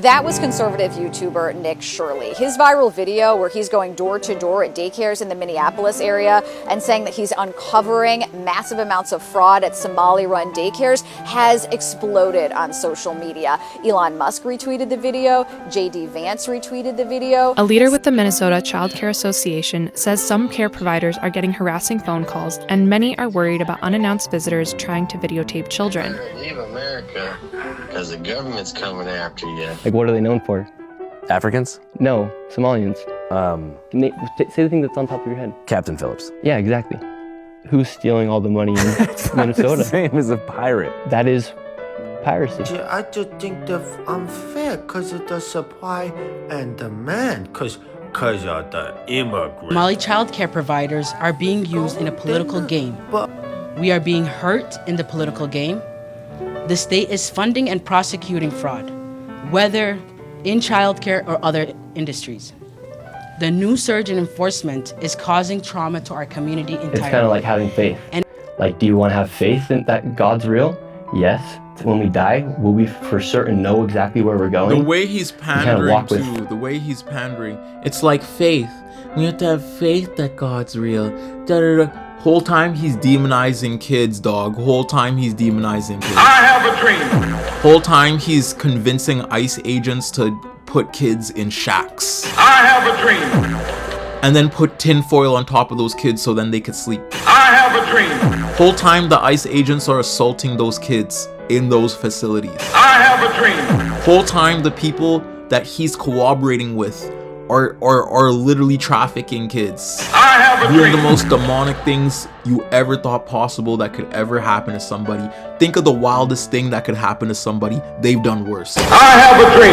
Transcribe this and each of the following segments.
That was conservative YouTuber Nick Shirley. His viral video where he's going door to door at daycares in the Minneapolis area and saying that he's uncovering massive amounts of fraud at Somali-run daycares has exploded on social media. Elon Musk retweeted the video. J.D. Vance retweeted the video. A leader with the Minnesota Child Care Association says some care providers are getting harassing phone calls, and many are worried about unannounced visitors trying to videotape children. Leave America because the government's coming after you. Like, what are they known for? Africans? No, Somalians. Say the thing that's on top of your head. Captain Phillips. Yeah, exactly. Who's stealing all the money in Minnesota? The same as a pirate. That is piracy. I just think that's unfair because of the supply and demand, because of the immigrants. Somali child care providers are being used in a political game. We are being hurt in the political game. The state is funding and prosecuting fraud, whether in childcare or other industries. The new surge in enforcement is causing trauma to our community entirely. It's kind of like having faith. Like, do you want to have faith in that God's real? Yes. When we die, will we for certain know exactly where we're going? The way he's pandering it's like faith. We have to have faith that God's real. Whole time he's demonizing kids, dog. Whole time he's demonizing kids. I have a dream. Whole time he's convincing ICE agents to put kids in shacks. I have a dream. And then put tinfoil on top of those kids so then they could sleep. I have a dream. Whole time the ICE agents are assaulting those kids in those facilities. I have a dream. Whole time the people that he's cooperating with are literally trafficking kids. I have a doing dream. the most demonic things you ever thought possible that could ever happen to somebody. Think of the wildest thing that could happen to somebody. They've done worse. I have a dream.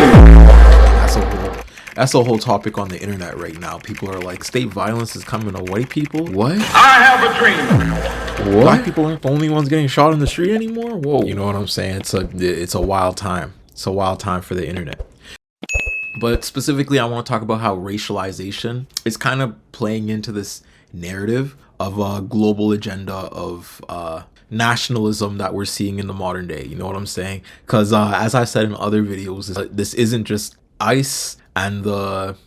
That's a whole topic on the internet right now. People are like, state violence is coming to white people. What? I have a dream. What? Black people aren't the only ones getting shot in the street anymore? Whoa. You know what I'm saying? It's a wild time. It's a wild time for the internet. But specifically, I want to talk about how racialization is kind of playing into this narrative of a global agenda of nationalism that we're seeing in the modern day. You know what I'm saying? Because as I said in other videos, this isn't just ICE, and the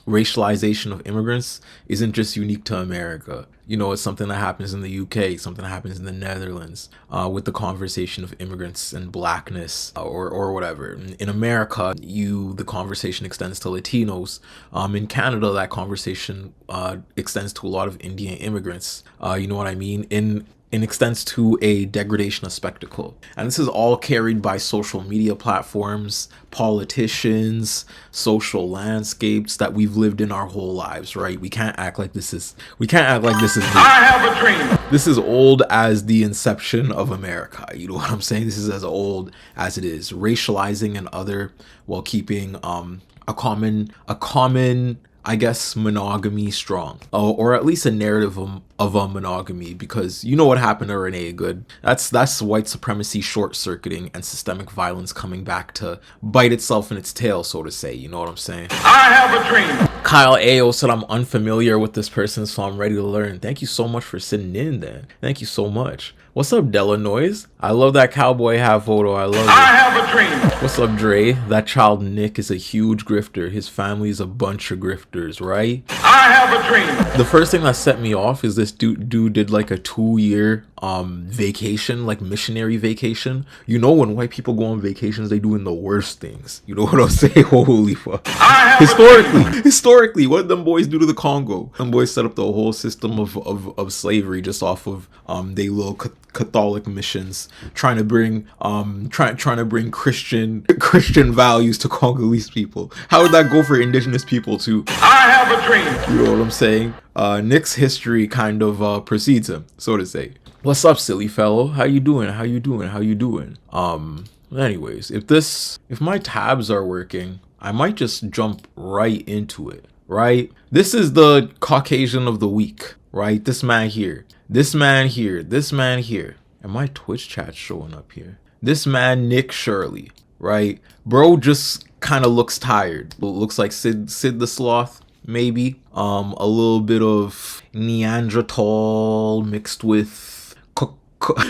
racialization of immigrants isn't just unique to America. You know, it's something that happens in the UK, something that happens in the Netherlands, with the conversation of immigrants and blackness, or whatever. In America, the conversation extends to Latinos. In Canada, that conversation extends to a lot of Indian immigrants. You know what I mean? It extends to a degradation of spectacle. And this is all carried by social media platforms, politicians, social landscapes that we've lived in our whole lives, right? We can't act like this is new. I have a dream. This is old as the inception of America. You know what I'm saying? This is as old as it is. Racializing and other while keeping a common I guess monogamy strong, or at least a narrative of a monogamy, because you know what happened to Renee Good. That's white supremacy short-circuiting and systemic violence coming back to bite itself in its tail, so to say. You know what I'm saying? I have a dream. Kyle Ayo said, I'm unfamiliar with this person, so I'm ready to learn. Thank you so much for sitting in then. Thank you so much. What's up, Della Noise? I love that cowboy hat photo. I love it. I have a dream. What's up, Dre? That child Nick is a huge grifter. His family's a bunch of grifters, right? I have a dream. The first thing that set me off is this dude did like a 2-year vacation, like missionary vacation. You know, when white people go on vacations, they doing the worst things. You know what I'm saying? Holy fuck. Historically, what them boys do to the Congo? Them boys set up the whole system of slavery just off of they little Catholic missions, trying to bring Christian values to Congolese people. How would that go for indigenous people too? I have a dream. You know what I'm saying? Nick's history kind of precedes him, so to say. What's up, silly fellow? How you doing? Anyways, if my tabs are working, I might just jump right into it, right? This is the Caucasian of the week, right? This man here. And my Twitch chat's showing up here. This man, Nick Shirley, right? Bro just kind of looks tired. Looks like Sid the Sloth, maybe. A little bit of Neanderthal mixed with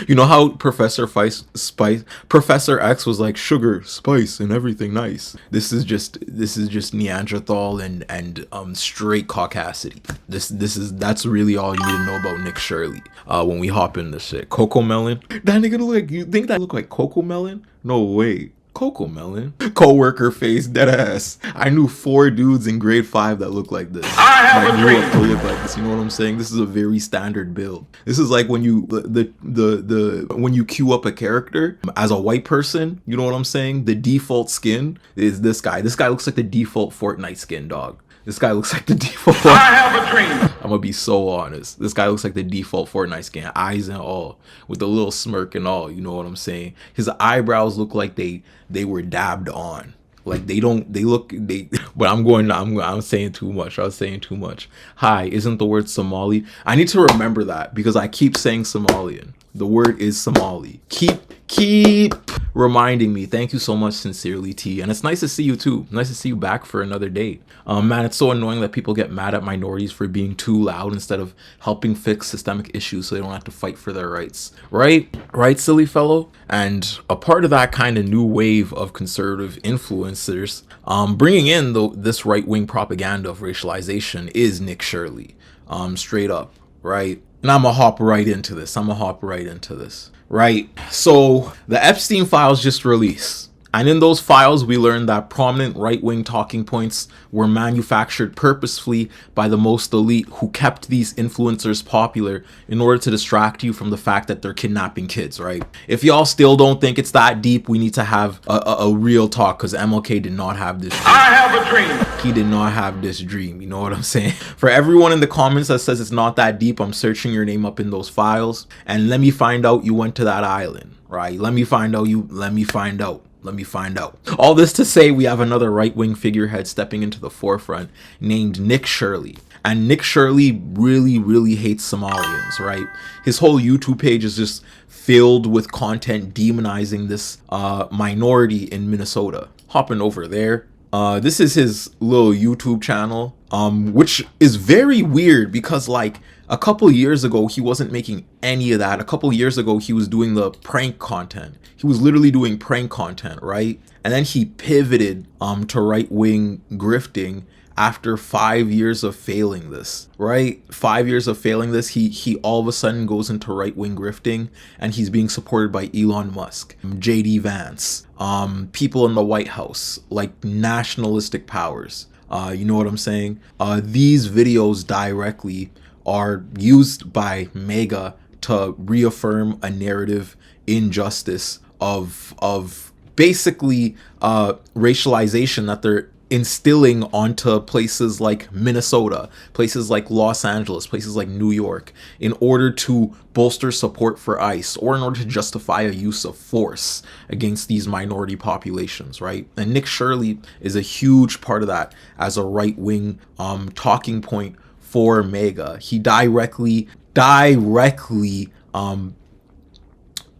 You know how Professor X was like sugar, spice, and everything nice. This is just Neanderthal and straight caucasity. That's really all you need to know about Nick Shirley. When we hop in this shit, Coco Melon. That nigga look like, you think that look like Coco Melon? No way. Coco Melon. Co-worker face, dead ass. I knew 4 dudes in grade 5 that look like this. I have a dream. To look like this. You know what I'm saying? This is a very standard build. This is like when you when you queue up a character as a white person. You know what I'm saying? The default skin is this guy. This guy looks like the default Fortnite skin, dog. This guy looks like the default. I have a dream. I'm gonna be so honest. This guy looks like the default Fortnite skin, eyes and all, with a little smirk and all. You know what I'm saying? His eyebrows look like they were dabbed on. Like but I'm saying too much. I was saying too much. Hi, isn't the word Somali? I need to remember that because I keep saying Somalian. The word is Somali. Keep reminding me. Thank you so much, sincerely, T. And it's nice to see you too. Nice to see you back for another day. Man, it's so annoying that people get mad at minorities for being too loud instead of helping fix systemic issues so they don't have to fight for their rights. Right, silly fellow? And a part of that kind of new wave of conservative influencers bringing in this right-wing propaganda of racialization is Nick Shirley. Straight up, right? And I'm gonna hop right into this. Right, so the Epstein files just released, and in those files we learned that prominent right-wing talking points were manufactured purposefully by the most elite who kept these influencers popular in order to distract you from the fact that they're kidnapping kids, right? If y'all still don't think it's that deep, we need to have a real talk, because MLK did not have this dream. I have a dream. He did not have this dream, you know what I'm saying? For everyone in the comments that says it's not that deep, I'm searching your name up in those files, and let me find out you went to that island, right? Let me find out. All this to say, we have another right-wing figurehead stepping into the forefront named Nick Shirley. And Nick Shirley really, really hates Somalians, right? His whole YouTube page is just filled with content demonizing this minority in Minnesota. Hopping over there. This is his little YouTube channel, which is very weird because, like, a couple years ago, he wasn't making any of that. A couple years ago, he was doing the prank content. He was literally doing prank content, right? And then he pivoted to right-wing grifting after 5 years of failing this, right? 5 years of failing this, he all of a sudden goes into right-wing grifting, and he's being supported by Elon Musk, JD Vance, people in the White House, like nationalistic powers. You know what I'm saying? These videos directly are used by MAGA to reaffirm a narrative injustice of basically racialization that they're instilling onto places like Minnesota, places like Los Angeles, places like New York, in order to bolster support for ICE or in order to justify a use of force against these minority populations, right? And Nick Shirley is a huge part of that as a right-wing talking point for MAGA. He directly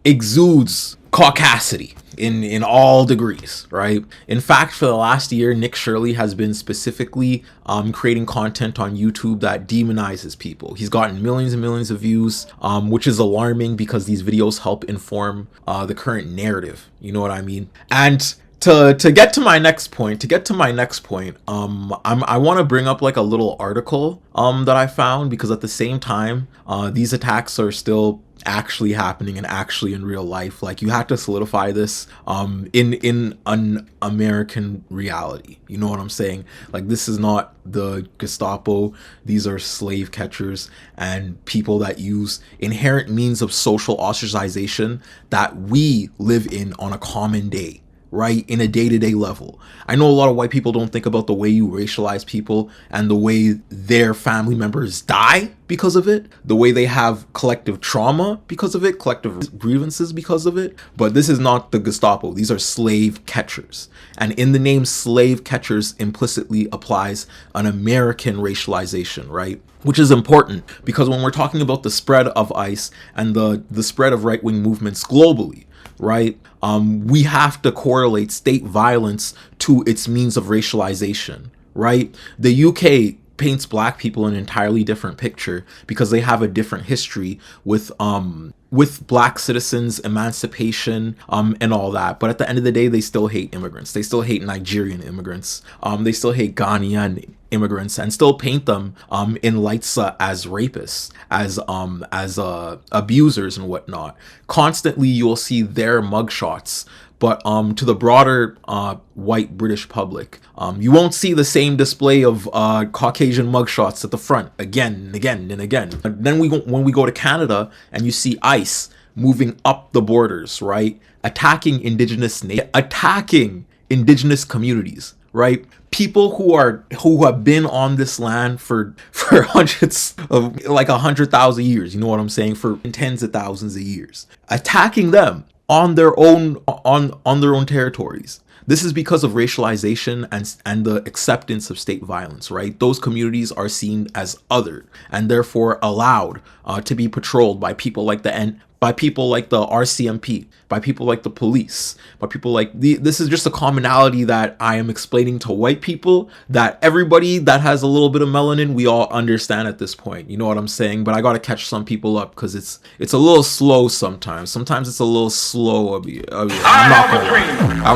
exudes caucasity in all degrees, right? In fact, for the last year, Nick Shirley has been specifically creating content on YouTube that demonizes people. He's gotten millions and millions of views, which is alarming because these videos help inform the current narrative. You know what I mean? And to get to my next point, I want to bring up like a little article that I found, because at the same time, these attacks are still actually happening and actually in real life. Like, you have to solidify this in an American reality. You know what I'm saying? Like, this is not the Gestapo. These are slave catchers and people that use inherent means of social ostracization that we live in on a common day, right? In a day-to-day level. I know a lot of white people don't think about the way you racialize people and the way their family members die because of it, the way they have collective trauma because of it, collective grievances because of it. But this is not the Gestapo. These are slave catchers. And in the name slave catchers implicitly applies an American racialization, right? Which is important because when we're talking about the spread of ICE and the spread of right-wing movements globally, right? We have to correlate state violence to its means of racialization, right? The UK paints black people in an entirely different picture because they have a different history with black citizens, emancipation, and all that. But at the end of the day, they still hate immigrants. They still hate Nigerian immigrants. They still hate Ghanaian immigrants, and still paint them in lights as rapists, as abusers and whatnot. Constantly, you'll see their mugshots. But to the broader white British public, you won't see the same display of Caucasian mugshots at the front again and again and again. And then when we go to Canada and you see ICE moving up the borders, right, attacking indigenous communities, right? People who have been on this land for hundreds of, like 100,000 years, you know what I'm saying, for tens of thousands of years, attacking them on their own territories. This is because of racialization and the acceptance of state violence, right? Those communities are seen as other and therefore allowed to be patrolled by people like the RCMP, by people like the police, by people like this is just a commonality that I am explaining to white people, that everybody that has a little bit of melanin, we all understand at this point. You know what I'm saying? But I gotta catch some people up because it's a little slow sometimes. Sometimes it's a little slow. I'm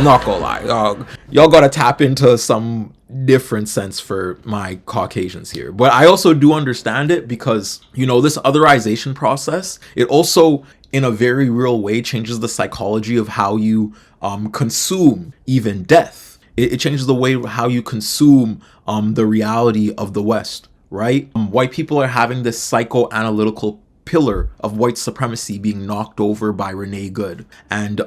not gonna lie. Y'all gotta tap into some different sense for my Caucasians here. But I also do understand it because, you know, this otherization process, it also in a very real way changes the psychology of how you consume even death. It changes the way how you consume the reality of the West, right? White people are having this psychoanalytical pillar of white supremacy being knocked over by Renee Good. And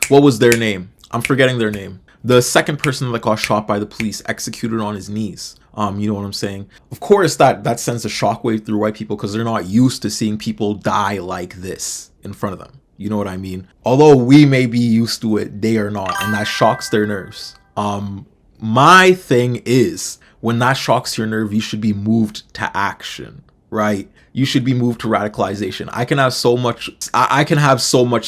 what was their name? I'm forgetting their name. The second person that got shot by the police, executed on his knees. You know what I'm saying? Of course, that sends a shockwave through white people because they're not used to seeing people die like this in front of them. You know what I mean? Although we may be used to it, they are not, and that shocks their nerves. My thing is, when that shocks your nerve, you should be moved to action, right? You should be moved to radicalization. I can have so much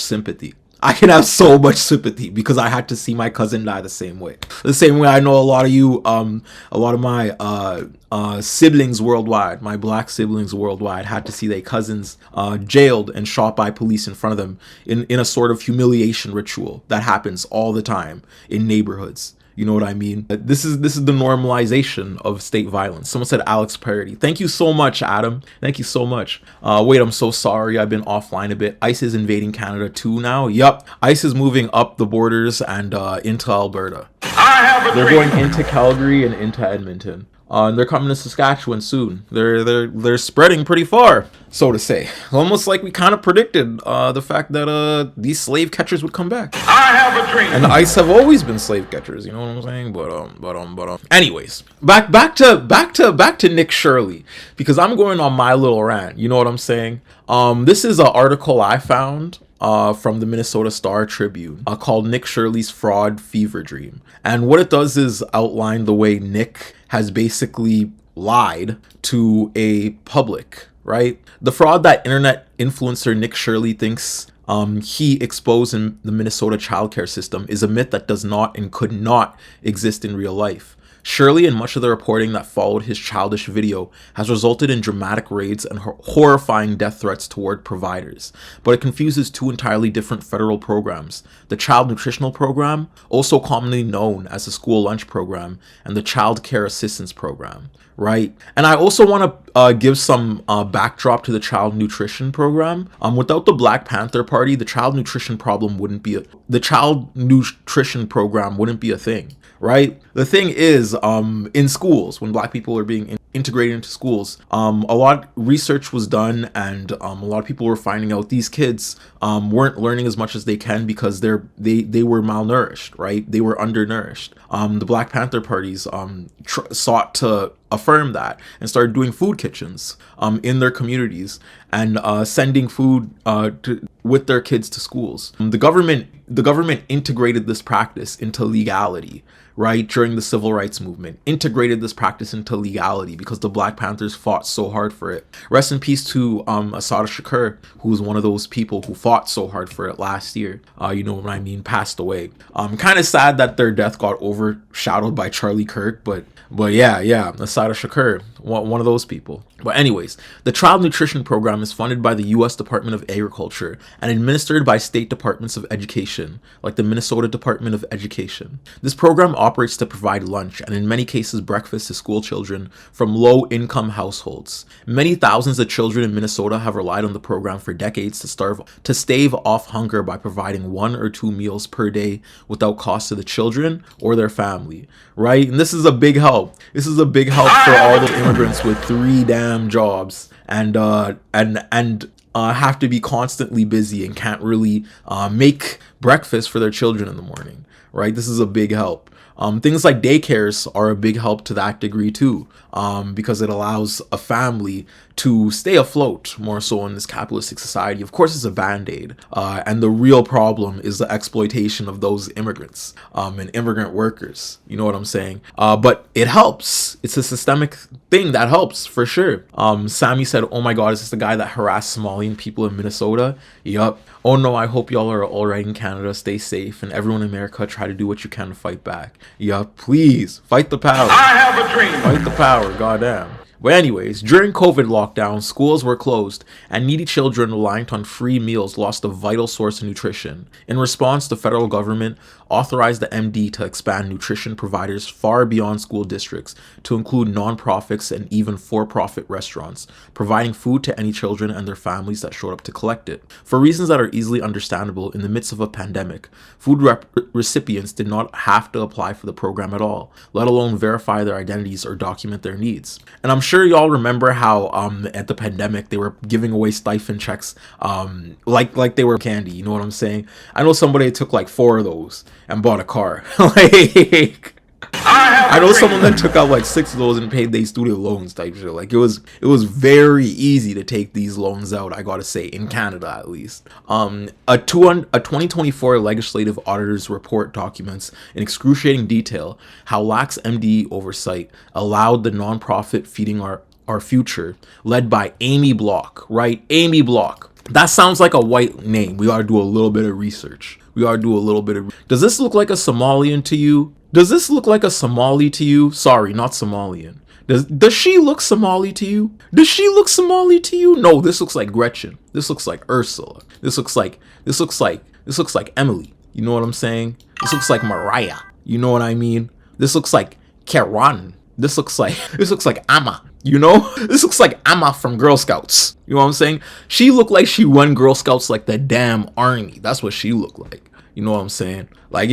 sympathy. I can have so much sympathy because I had to see my cousin die the same way. The same way I know a lot of you, a lot of my siblings worldwide, my black siblings worldwide, had to see their cousins jailed and shot by police in front of them in a sort of humiliation ritual that happens all the time in neighborhoods. You know what I mean? This is the normalization of state violence. Someone said Alex Parody. Thank you so much, Adam. Thank you so much. Wait, I'm so sorry. I've been offline a bit. ICE is invading Canada too now. Yup. ICE is moving up the borders and into Alberta. They're going into Calgary and into Edmonton. And they're coming to Saskatchewan soon. They're spreading pretty far, so to say. Almost like we kind of predicted the fact that these slave catchers would come back. I have a dream. And the ICE have always been slave catchers. You know what I'm saying? But anyways, back to Nick Shirley, because I'm going on my little rant. You know what I'm saying? This is an article I found from the Minnesota Star Tribune called Nick Shirley's Fraud Fever Dream. And what it does is outline the way Nick has basically lied to a public, right? The fraud that internet influencer Nick Shirley thinks he exposed in the Minnesota childcare system is a myth that does not and could not exist in real life. Shirley and much of the reporting that followed his childish video has resulted in dramatic raids and horrifying death threats toward providers, but it confuses two entirely different federal programs: the Child Nutritional Program, also commonly known as the School Lunch Program, and the Child Care Assistance Program, right? And I also want to give some backdrop to the Child Nutrition Program. Without the Black Panther Party, the Child Nutrition Program wouldn't be a thing. Right? The thing is, in schools, when black people are being integrated into schools, a lot of research was done, and a lot of people were finding out these kids weren't learning as much as they can because they were malnourished, right? They were undernourished. The Black Panther parties sought to affirm that and started doing food kitchens in their communities and sending food with their kids to schools. The government integrated this practice into legality, right, during the civil rights movement, integrated this practice into legality because the Black Panthers fought so hard for it. Rest in peace to Assata Shakur, who was one of those people who fought so hard for it last year. You know what I mean? Passed away. Kind of sad that their death got overshadowed by Charlie Kirk, but yeah, Assata alongside of Shakur, one of those people. But anyways, the Child Nutrition Program is funded by the U.S. Department of Agriculture and administered by state departments of education, like the Minnesota Department of Education. This program operates to provide lunch and in many cases breakfast to school children from low-income households. Many thousands of children in Minnesota have relied on the program for decades to stave off hunger by providing 1 or 2 meals per day without cost to the children or their family, right? And this is a big help. This is a big help for all the immigrants with 3 damn jobs and have to be constantly busy and can't really make breakfast for their children in the morning, right? This is a big help. Things like daycares are a big help to that degree too, because it allows a family to stay afloat more so in this capitalistic society. Of course, it's a band-aid, and the real problem is the exploitation of those immigrants and immigrant workers. You know what I'm saying? But it helps. It's a systemic thing that helps for sure. Sammy said, "Oh my God, is this the guy that harassed Somalian people in Minnesota?" Yup. Oh no, I hope y'all are all right in Canada. Stay safe, and everyone in America try to do what you can to fight back. Yup, please fight the power. I have a dream. Fight the power, goddamn. But anyways, during COVID lockdown, schools were closed and needy children reliant on free meals lost a vital source of nutrition. In response, the federal government authorized the MD to expand nutrition providers far beyond school districts to include nonprofits and even for-profit restaurants, providing food to any children and their families that showed up to collect it. For reasons that are easily understandable, in the midst of a pandemic, food recipients did not have to apply for the program at all, let alone verify their identities or document their needs. And I'm sure y'all remember how at the pandemic they were giving away stipend checks like they were candy. You know what I'm saying? I know somebody took like 4 of those and bought a car. Like I know someone that took out like 6 of those and paid their student loans type shit. Like it was very easy to take these loans out, I gotta say, in Canada at least. A 2024 legislative auditor's report documents in excruciating detail how lax MD oversight allowed the nonprofit Feeding Our Future, led by Amy Block, right? Amy Block. That sounds like a white name. We gotta do a little bit of research. Does this look like a Somalian to you? Does this look like a Somali to you? Sorry, not Somalian. Does she look Somali to you? Does she look Somali to you? No, this looks like Gretchen. This looks like Ursula. This looks like Emily. You know what I'm saying? This looks like Mariah. You know what I mean? This looks like Karan. This looks like Amma. You know? This looks like Amma from Girl Scouts. You know what I'm saying? She looked like she run Girl Scouts like the damn army. That's what she looked like. You know what I'm saying? Like,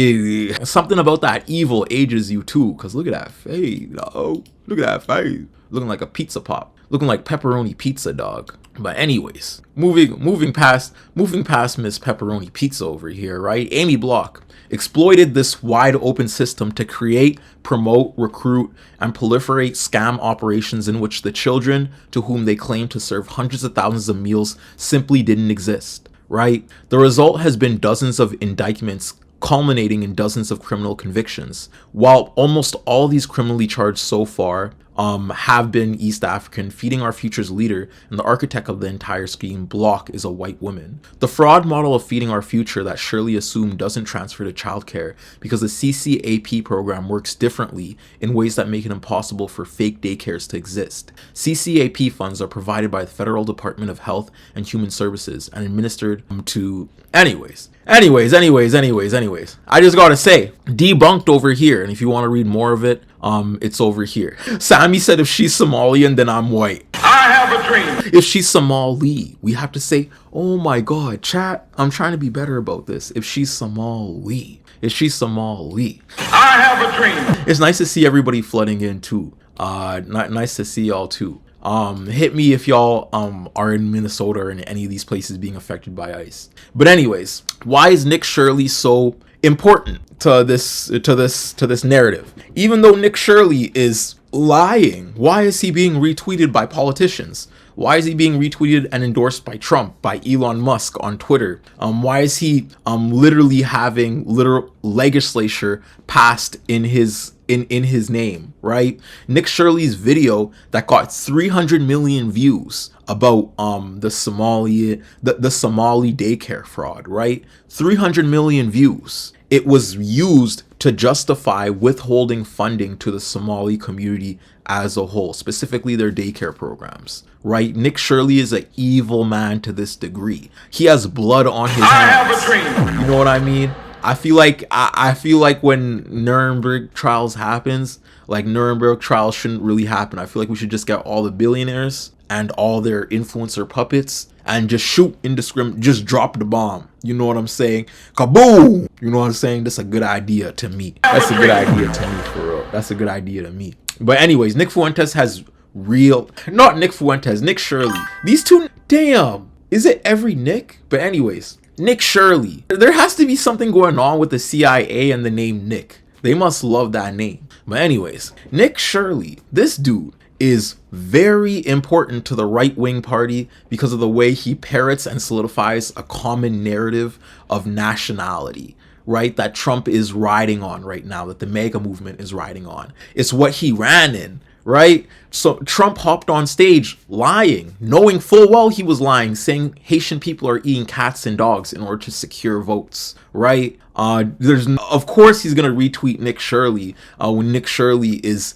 something about that evil ages you too. Cause look at that face. Oh, look at that face. Looking like a pizza pop. Looking like pepperoni pizza, dog. But anyways, moving past Miss Pepperoni Pizza over here, right? Amy Block exploited this wide open system to create, promote, recruit, and proliferate scam operations in which the children to whom they claim to serve hundreds of thousands of meals simply didn't exist, right? The result has been dozens of indictments culminating in dozens of criminal convictions. While almost all these criminally charged so far have been East African, Feeding Our Future's leader and the architect of the entire scheme, Block, is a white woman. The fraud model of Feeding Our Future that Shirley assumed doesn't transfer to childcare because the CCAP program works differently in ways that make it impossible for fake daycares to exist. CCAP funds are provided by the Federal Department of Health and Human Services and administered to... Anyways, I just gotta say, debunked over here, and if you want to read more of it, it's over here. Sammy said if she's Somalian, then I'm white. I have a dream. If she's Somali, we have to say, oh my God, chat, I'm trying to be better about this. If she's Somali. I have a dream. It's nice to see everybody flooding in too. Nice to see y'all too. Hit me if y'all are in Minnesota or in any of these places being affected by ICE. But anyways, why is Nick Shirley so important to this narrative? Even though Nick Shirley is lying, why is he being retweeted by politicians? Why is he being retweeted and endorsed by Trump, by Elon Musk on Twitter? Why is he literally having literal legislature passed in his name, right? Nick Shirley's video that got 300 million views about the Somali daycare fraud, right? 300 million views. It was used to justify withholding funding to the Somali community as a whole, specifically their daycare programs, right? Nick Shirley is an evil man to this degree. He has blood on his hands. I have a dream. You know what I mean? I feel like when Nuremberg trials happens, like Nuremberg trials shouldn't really happen. I feel like we should just get all the billionaires and all their influencer puppets and just shoot indiscriminate, just drop the bomb. You know what I'm saying? Kaboom! You know what I'm saying? That's a good idea to me. That's a good idea to me, for real. That's a good idea to me. But anyways, Nick Fuentes has not Nick Fuentes, Nick Shirley. These two, damn, is it every Nick? But anyways, Nick Shirley. There has to be something going on with the CIA and the name Nick. They must love that name. But anyways, Nick Shirley, this dude is very important to the right-wing party because of the way he parrots and solidifies a common narrative of nationality, right? That Trump is riding on right now, that the MAGA movement is riding on. It's what he ran in, right? So Trump hopped on stage lying, knowing full well he was lying, saying Haitian people are eating cats and dogs in order to secure votes, right? Of course he's gonna retweet Nick Shirley when Nick Shirley is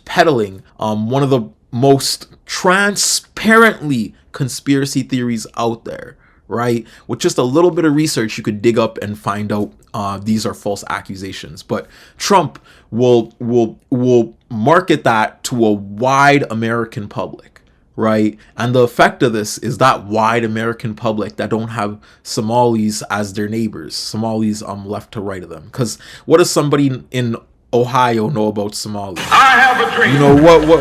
peddling one of the most transparently conspiracy theories out there, right? With just a little bit of research, you could dig up and find out these are false accusations. But Trump will market that to a wide American public, right? And the effect of this is that wide American public that don't have Somalis as their neighbors, Somalis left to right of them. Because what does somebody in Ohio know about Somali? I have a dream. You know,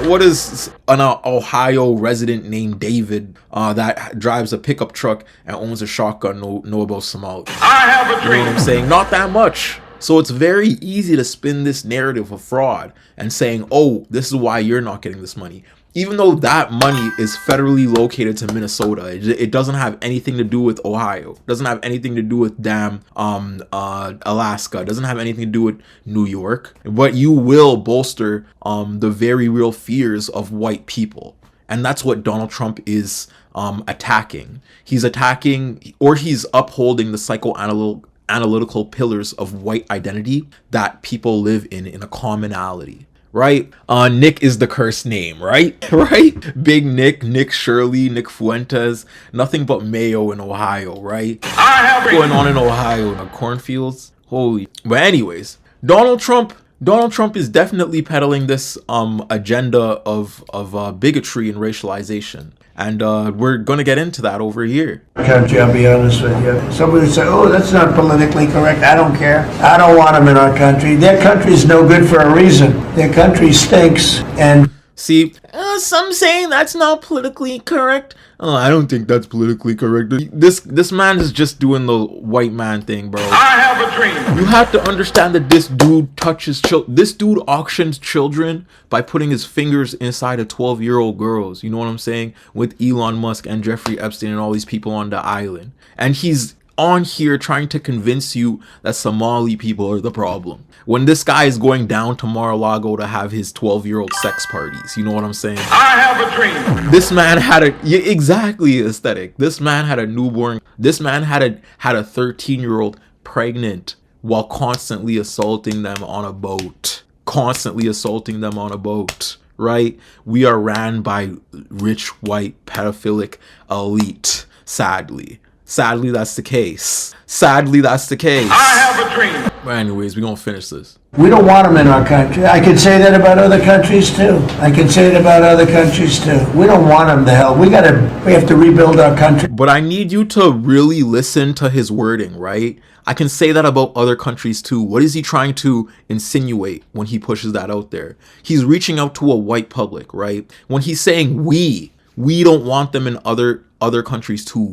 what is an Ohio resident named David that drives a pickup truck and owns a shotgun know about Somali? I have a dream. You know what I'm saying? Not that much. So it's very easy to spin this narrative of fraud and saying, oh, this is why you're not getting this money. Even though that money is federally located to Minnesota, it doesn't have anything to do with Ohio. It doesn't have anything to do with Alaska. It doesn't have anything to do with New York. But you will bolster the very real fears of white people. And that's what Donald Trump is attacking. He's attacking, or he's upholding the psychoanalytical pillars of white identity that people live in a commonality. Right? Nick is the cursed name, right? Right? Big Nick, Nick Shirley, Nick Fuentes, nothing but mayo in Ohio, right? What's going on in Ohio? The cornfields? Holy. But anyways, Donald Trump is definitely peddling this agenda of bigotry and racialization. And we're going to get into that over here. Country, I'll be honest with you. Somebody would say, oh, that's not politically correct. I don't care. I don't want them in our country. Their country's no good for a reason. Their country stinks. And see, some saying that's not politically correct. I don't think that's politically correct. This man is just doing the white man thing, bro. I have a dream. You have to understand that this dude touches this dude auctions children by putting his fingers inside of 12-year-old girls. You know what I'm saying? With Elon Musk and Jeffrey Epstein and all these people on the island. And he's on here trying to convince you that Somali people are the problem, when this guy is going down to Mar-a-Lago to have his 12-year-old sex parties. You know what I'm saying? I have a dream. This man had exactly aesthetic. This man had a newborn. This man had a 13-year-old pregnant while constantly assaulting them on a boat. Right? We are ran by rich white pedophilic elite. Sadly, that's the case. I have a dream. But anyways, we're going to finish this. we don't want them in our country. I can say that about other countries too. We don't want them the hell. We have to rebuild our country. But I need you to really listen to his wording, right? I can say that about other countries too. What is he trying to insinuate when he pushes that out there? He's reaching out to a white public, right? When he's saying we don't want them in other countries too.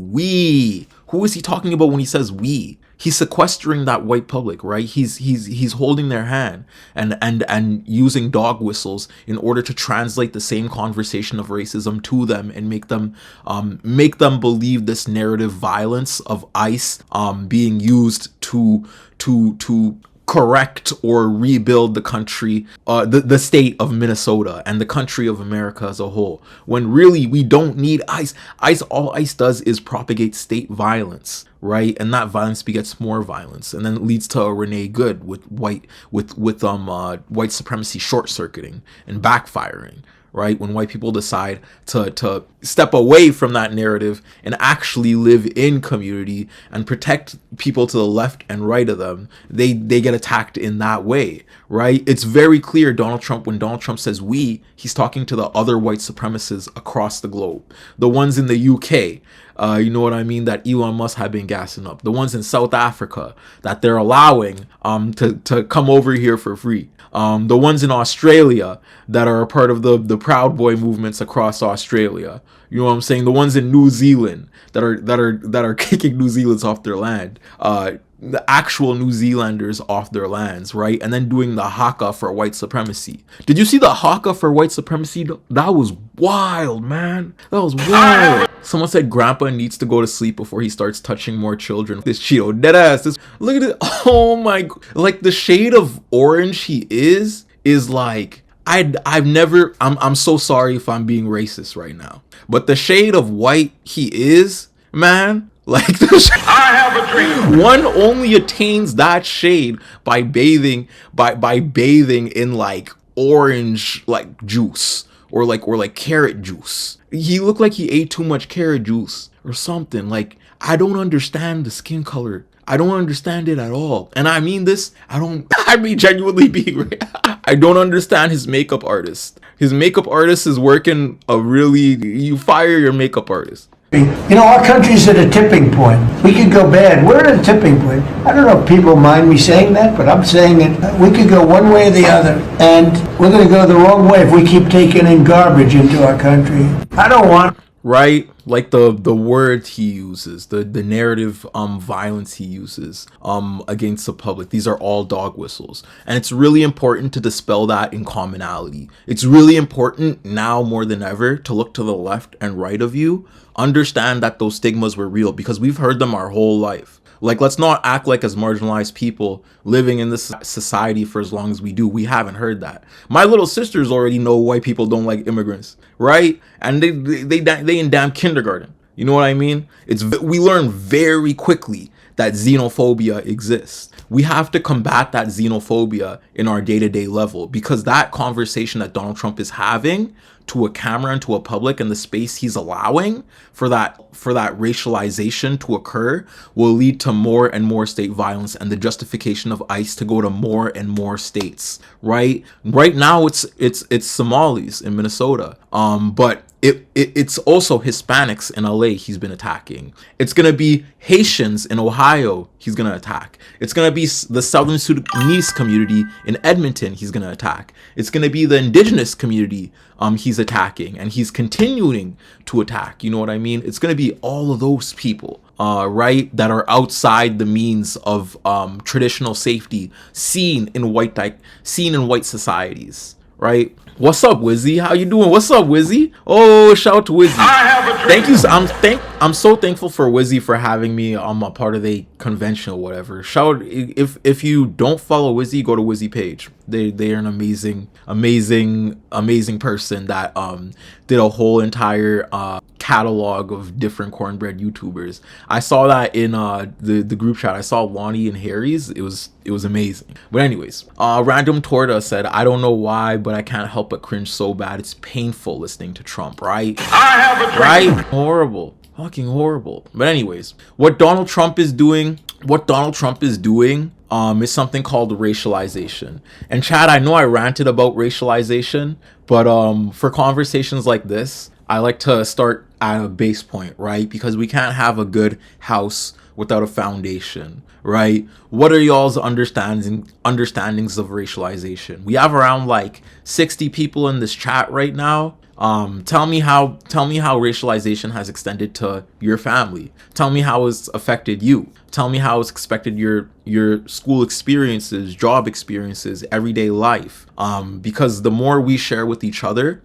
Who is he talking about when he says we? He's sequestering that white public, right? He's holding their hand and using dog whistles in order to translate the same conversation of racism to them and make them believe this narrative violence of ICE being used to correct or rebuild the country, the state of Minnesota and the country of America as a whole, when really we don't need ICE. All ICE does is propagate state violence, right? And that violence begets more violence, and then it leads to a Renee Good with white supremacy short circuiting and backfiring, right? When white people decide to step away from that narrative and actually live in community and protect people to the left and right of them, they get attacked in that way, right? It's very clear when Donald Trump says we, he's talking to the other white supremacists across the globe. The ones in the UK, you know what I mean, that Elon Musk had been gassing up. The ones in South Africa that they're allowing to come over here for free. The ones in Australia that are a part of the Proud Boy movements across Australia. You know what I'm saying? The ones in New Zealand that are kicking New Zealanders off their land. The actual New Zealanders off their lands, right? And then doing the haka for white supremacy. Did you see the haka for white supremacy? That was wild, man. That was wild. Someone said grandpa needs to go to sleep before he starts touching more children. This Cheeto deadass. Look at it. Oh my, like the shade of orange he is like, I'm so sorry if I'm being racist right now, but the shade of white he is, man, like this, I have a dream. one only attains that shade by bathing in like orange like juice or like carrot juice. He looked like he ate too much carrot juice or something. Like, I don't understand the skin color. I don't understand it at all. And I mean this, I mean genuinely being, I don't understand his makeup artist. His makeup artist is working you fire your makeup artist. You know, our country's at a tipping point. We could go bad. We're at a tipping point. I don't know if people mind me saying that, but I'm saying it. We could go one way or the other, and we're going to go the wrong way if we keep taking in garbage into our country. I don't want... Right? Like the words he uses, the narrative violence he uses against the public. These are all dog whistles. And it's really important to dispel that in commonality. It's really important now more than ever to look to the left and right of you, understand that those stigmas were real, because we've heard them our whole life. Like, let's not act like as marginalized people living in this society for as long as we do. We haven't heard that. My little sisters already know white people don't like immigrants, right? And they in damn kindergarten. You know what I mean? We learn very quickly that xenophobia exists. We have to combat that xenophobia in our day-to-day level, because that conversation that Donald Trump is having to a camera and to a public and the space he's allowing for that racialization to occur will lead to more and more state violence and the justification of ICE to go to more and more states, right? Right now it's Somalis in Minnesota, but it's also Hispanics in LA he's been attacking. It's gonna be Haitians in Ohio he's gonna attack. It's gonna be the Southern Sudanese community in Edmonton he's gonna attack. It's gonna be the indigenous community he's attacking, and he's continuing to attack. You know what I mean? It's gonna be all of those people, right, that are outside the means of traditional safety seen in white societies, right? What's up, Wizzy? How you doing? What's up, Wizzy? Oh, shout out to Wizzy. I have a dream. Thank you. I'm so thankful for Wizzy for having me on a part of the convention or whatever. If you don't follow Wizzy, go to Wizzy page. They are an amazing person that did a whole entire catalog of different cornbread YouTubers. I saw that in the group chat. I saw Lonnie and Harry's. It was amazing. But anyways, Random Torta said, I don't know why, but I can't help but cringe so bad. It's painful listening to Trump, right? I have a dream. Right? Horrible. Fucking horrible. But anyways, what Donald Trump is doing is something called racialization. And Chad, I know I ranted about racialization, but for conversations like this, I like to start at a base point, right? Because we can't have a good house without a foundation, right? What are y'all's understandings of racialization? We have around like 60 people in this chat right now. Tell me how racialization has extended to your family. Tell me how it's affected you. Tell me how it's affected your school experiences, job experiences, everyday life. Because the more we share with each other,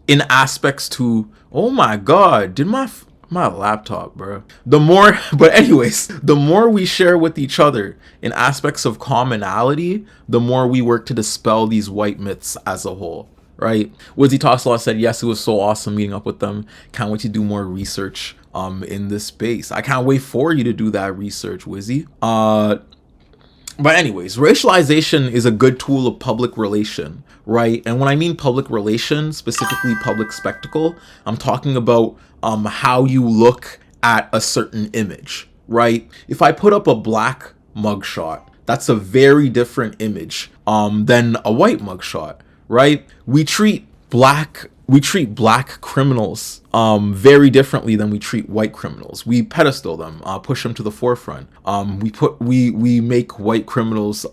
in aspects to, oh my God, did my laptop, bro. The more we share with each other in aspects of commonality, the more we work to dispel these white myths as a whole. right? Wizzy Talks a lot said, yes, it was so awesome meeting up with them. Can't wait to do more research in this space. I can't wait for you to do that research, Wizzy. But anyways, racialization is a good tool of public relation, right? And when I mean public relation, specifically public spectacle, I'm talking about how you look at a certain image, right? If I put up a black mugshot, that's a very different image than a white mugshot, right? We treat black criminals very differently than we treat white criminals. We pedestal them, push them to the forefront. We make white criminals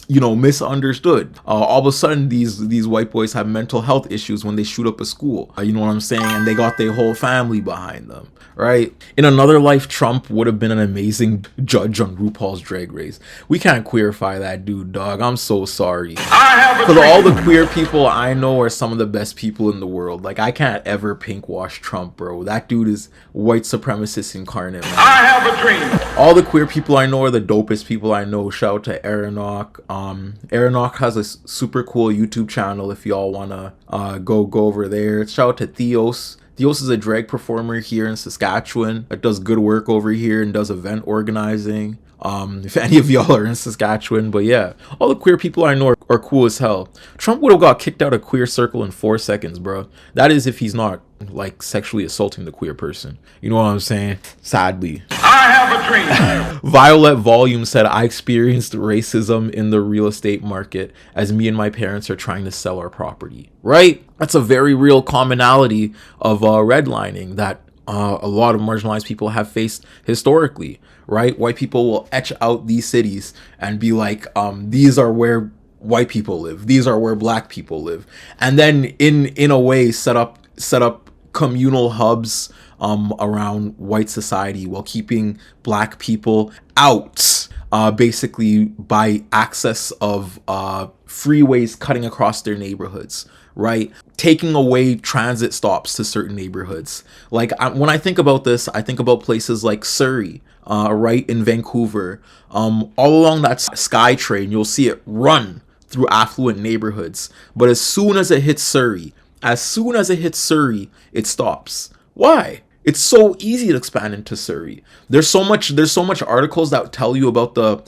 misunderstood. All of a sudden these white boys have mental health issues when they shoot up a school. You know what I'm saying? And they got their whole family behind them, right? In another life, Trump would have been an amazing judge on RuPaul's Drag Race. We can't queerify that dude, dog. I'm so sorry. Because all the queer people I know are some of the best people in the world. Like, I can't ever pink wash Trump, bro. That dude is white supremacist incarnate, man. I have a dream. All the queer people I know are the dopest people I know. Shout out to Aronok. Aronok has a super cool YouTube channel if y'all wanna go over there. Shout out to Theos. Theos is a drag performer here in Saskatchewan that does good work over here and does event organizing. If any of y'all are in Saskatchewan, but yeah, all the queer people I know are cool as hell. Trump would have got kicked out of Queer Circle in 4 seconds, bro. That is if he's not like sexually assaulting the queer person. You know what I'm saying? Sadly. I have a dream. Violet Volume said, I experienced racism in the real estate market as me and my parents are trying to sell our property. Right? That's a very real commonality of redlining that a lot of marginalized people have faced historically, right? White people will etch out these cities and be like, these are where white people live, these are where black people live, and then in a way set up communal hubs around white society while keeping black people out, basically by access of freeways cutting across their neighborhoods, right? Taking away transit stops to certain neighborhoods. Like, when I think about this, I think about places like Surrey, right in Vancouver. All along that SkyTrain, you'll see it run through affluent neighborhoods. But as soon as it hits Surrey, it stops. Why? It's so easy to expand into Surrey. There's so much articles that tell you about the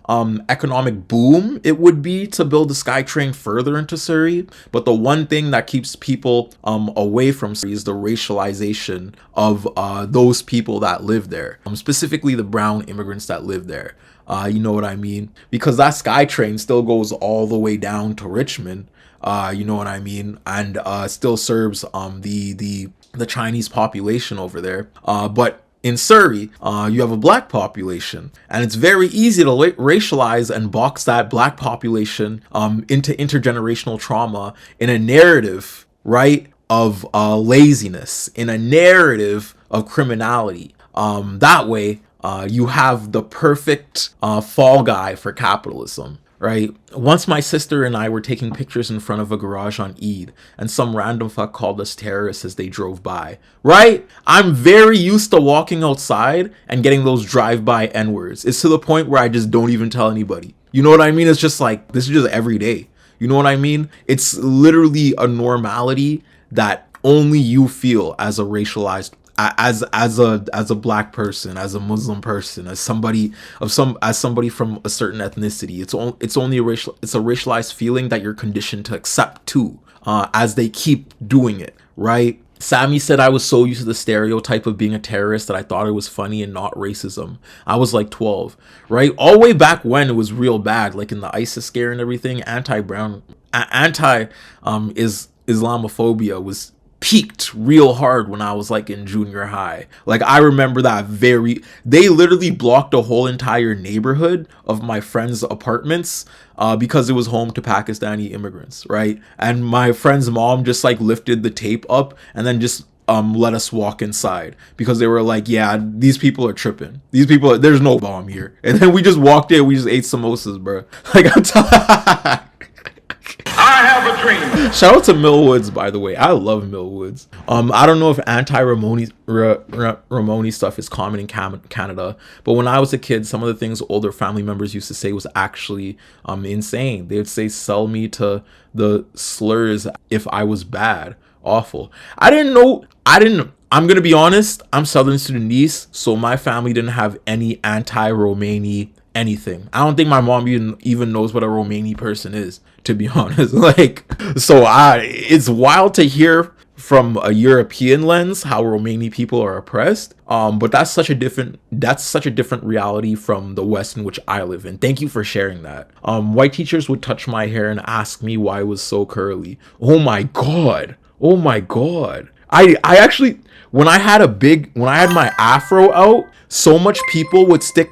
economic boom it would be to build the SkyTrain further into Surrey. But the one thing that keeps people away from Surrey is the racialization of those people that live there, specifically the brown immigrants that live there. You know what I mean? Because that SkyTrain still goes all the way down to Richmond. You know what I mean? And still serves the Chinese population over there. But in Surrey, you have a black population, and it's very easy to racialize and box that black population into intergenerational trauma in a narrative, right, of laziness, in a narrative of criminality. That way, you have the perfect fall guy for capitalism. Right? Once my sister and I were taking pictures in front of a garage on Eid, and some random fuck called us terrorists as they drove by. Right? I'm very used to walking outside and getting those drive-by N-words. It's to the point where I just don't even tell anybody. You know what I mean? It's just like, this is just every day. You know what I mean? It's literally a normality that only you feel as a racialized, as a black person, as a Muslim person, as somebody from a certain ethnicity. It's only a racialized feeling that you're conditioned to accept too, as they keep doing it, right? Sammy said, I was so used to the stereotype of being a terrorist that I thought it was funny and not racism. I was like 12, right? All the way back when it was real bad, like in the ISIS scare and everything, Islamophobia was peaked real hard when I was like in junior high. Like, I remember that they literally blocked a whole entire neighborhood of my friends' apartments because it was home to Pakistani immigrants, right? And my friend's mom just like lifted the tape up and then just let us walk inside because they were like, yeah, these people are tripping. There's no bomb here. And then we just walked in, we just ate samosas, bro. Like, I'm I have a dream. Shout out to Millwoods, by the way. I love Millwoods. I don't know if anti-Romani stuff is common in Canada, but when I was a kid, some of the things older family members used to say was actually insane. They would say, "Sell me to the slurs if I was bad." Awful. I'm gonna be honest, I'm Southern Sudanese, so my family didn't have any anti-Romani anything. I don't think my mom even knows what a Romani person is, to be honest. It's wild to hear from a European lens how Romani people are oppressed. But that's such a different reality from the West in which I live in. Thank you for sharing that. White teachers would touch my hair and ask me why it was so curly. Oh my god. I actually, when I had my afro out, so much people would stick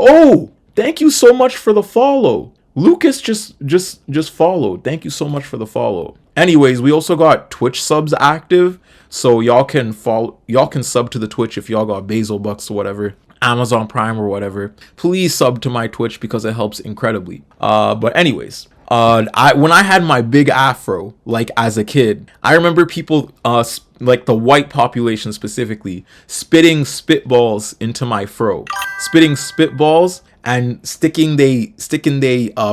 oh, thank you so much for the follow. Lucas just followed. Thank you so much for the follow. Anyways, we also got Twitch subs active, so y'all can sub to the Twitch if y'all got Basil Bucks or whatever, Amazon Prime or whatever. Please sub to my Twitch because it helps incredibly. But anyways, when I had my big afro, like as a kid, I remember people, like the white population specifically, spitting spitballs into my fro, spitting spitballs and sticking they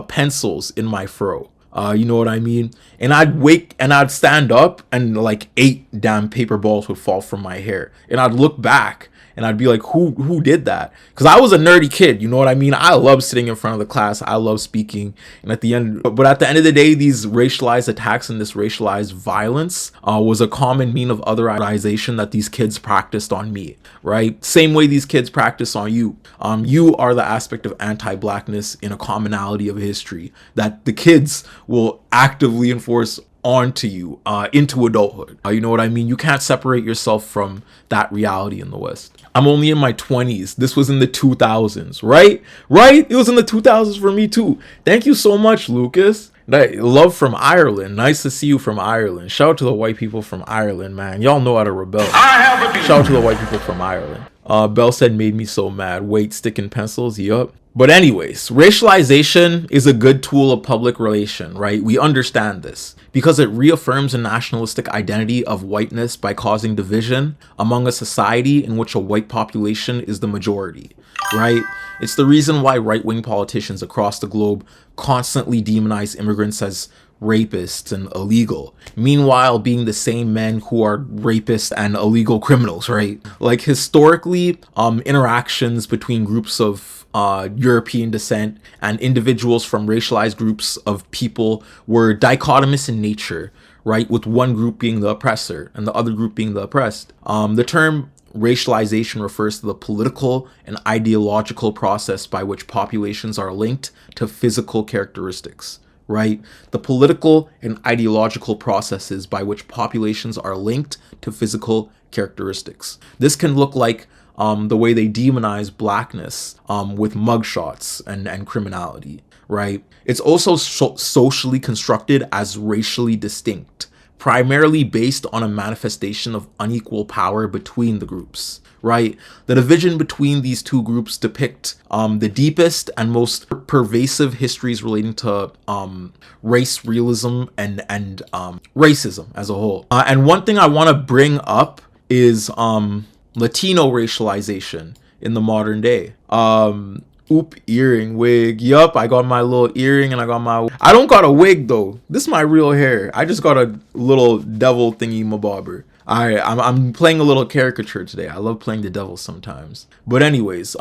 pencils in my fro. You know what I mean? And I'd stand up and like 8 damn paper balls would fall from my hair, and I'd look back and I'd be like, who did that? Because I was a nerdy kid, you know what I mean? I love sitting in front of the class. I love speaking. And at the end of the day, these racialized attacks and this racialized violence was a common mean of otherization that these kids practiced on me, right? Same way these kids practice on you. You are the aspect of anti-blackness in a commonality of history that the kids will actively enforce onto you into adulthood. You know what I mean? You can't separate yourself from that reality in the West. I'm only in my 20s. This was in the 2000s, right? It was in the 2000s for me too. Thank you so much, Lucas. Love from Ireland. Nice to see you from Ireland. Shout out to the white people from Ireland, man. Y'all know how to rebel. Shout out to the white people from Ireland. Bell said, made me so mad. Wait, sticking pencils? Yup. But anyways, racialization is a good tool of public relation, right? We understand this because it reaffirms a nationalistic identity of whiteness by causing division among a society in which a white population is the majority, right? It's the reason why right-wing politicians across the globe constantly demonize immigrants as rapists and illegal, meanwhile being the same men who are rapists and illegal criminals, right? Like historically, interactions between groups of European descent and individuals from racialized groups of people were dichotomous in nature, right? With one group being the oppressor and the other group being the oppressed. The term racialization refers to the political and ideological process by which populations are linked to physical characteristics, right? The political and ideological processes by which populations are linked to physical characteristics. This can look like the way they demonize blackness with mugshots and criminality, right? It's also socially constructed as racially distinct, primarily based on a manifestation of unequal power between the groups, right? The division between these two groups depict the deepest and most pervasive histories relating to race realism and racism as a whole. And one thing I want to bring up is Latino racialization in the modern day. Earring, wig. Yup, I got my little earring and I don't got a wig though. This is my real hair. I just got a little devil thingy mabobber. I'm playing a little caricature today. I love playing the devil sometimes. But anyways,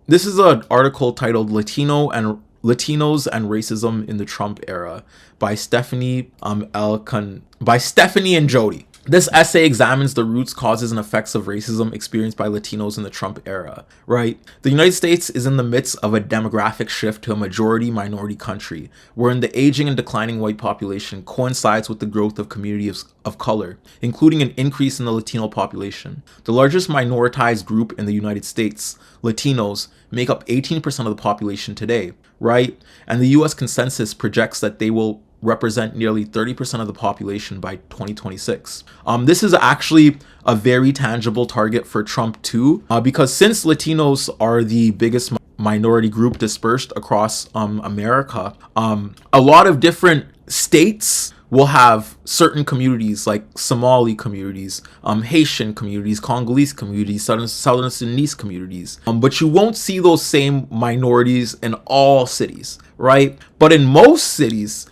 this is an article titled Latinos and Racism in the Trump Era by Stephanie and Jody. This essay examines the roots, causes, and effects of racism experienced by Latinos in the Trump era, right? The United States is in the midst of a demographic shift to a majority-minority country, wherein the aging and declining white population coincides with the growth of communities of color, including an increase in the Latino population. The largest minoritized group in the United States, Latinos, make up 18% of the population today, right? And the US consensus projects that they will represent nearly 30% of the population by 2026. This is actually a very tangible target for Trump too, because since Latinos are the biggest minority group dispersed across America, a lot of different states will have certain communities like Somali communities, Haitian communities, Congolese communities, Southern Sudanese communities. But you won't see those same minorities in all cities, right? But in most cities,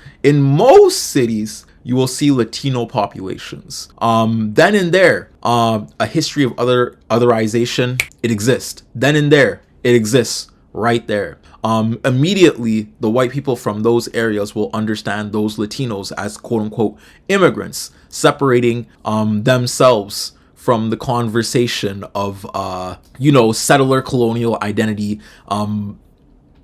you will see Latino populations. Then and there, a history of otherization, it exists. Then and there, it exists right there. Immediately, the white people from those areas will understand those Latinos as quote unquote immigrants, separating themselves from the conversation of, settler colonial identity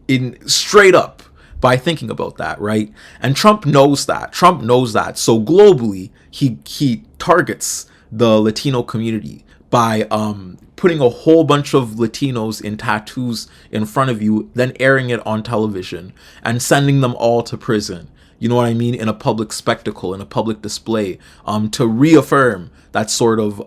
in straight up by thinking about that, right? And Trump knows that. So globally, he targets the Latino community by putting a whole bunch of Latinos in tattoos in front of you, then airing it on television and sending them all to prison. You know what I mean? In a public spectacle, in a public display, to reaffirm that sort of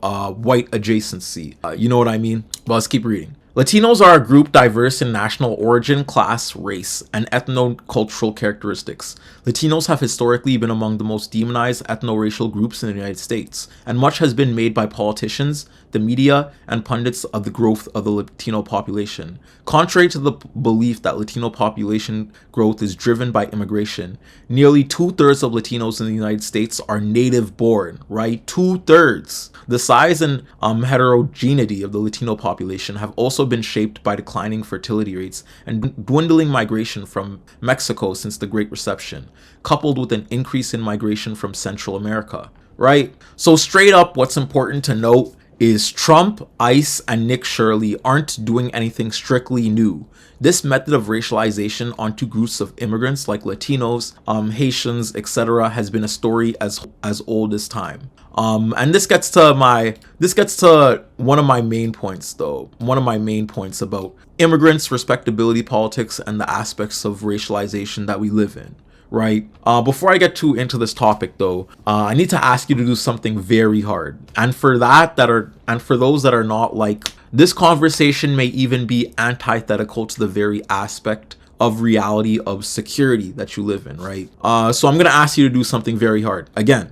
white adjacency. You know what I mean? Well, let's keep reading. Latinos are a group diverse in national origin, class, race, and ethno-cultural characteristics. Latinos have historically been among the most demonized ethno-racial groups in the United States, and much has been made by politicians, the media, and pundits of the growth of the Latino population. Contrary to the belief that Latino population growth is driven by immigration, nearly 2/3 of Latinos in the United States are native-born, right? 2/3. The size and heterogeneity of the Latino population have also been shaped by declining fertility rates and dwindling migration from Mexico since the Great Reception, coupled with an increase in migration from Central America, right? So straight up, what's important to note is Trump, ICE, and Nick Shirley aren't doing anything strictly new. This method of racialization onto groups of immigrants like Latinos, Haitians, etc. has been a story as old as time. And this gets to one of my main points though. One of my main points about immigrants, respectability politics, and the aspects of racialization that we live in. Right? Before I get too into this topic though, I need to ask you to do something very hard. And for those that are not like, this conversation may even be antithetical to the very aspect of reality of security that you live in, right? So I'm gonna ask you to do something very hard. Again,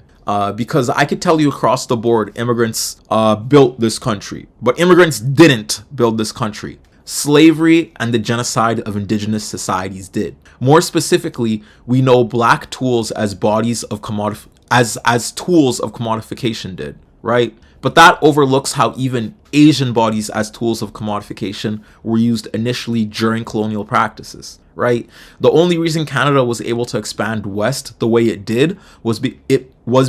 because I could tell you across the board, immigrants built this country, but immigrants didn't build this country. Slavery and the genocide of indigenous societies did. More specifically, we know black tools as bodies of as tools of commodification did, right? But that overlooks how even Asian bodies as tools of commodification were used initially during colonial practices, right? The only reason Canada was able to expand west the way it did was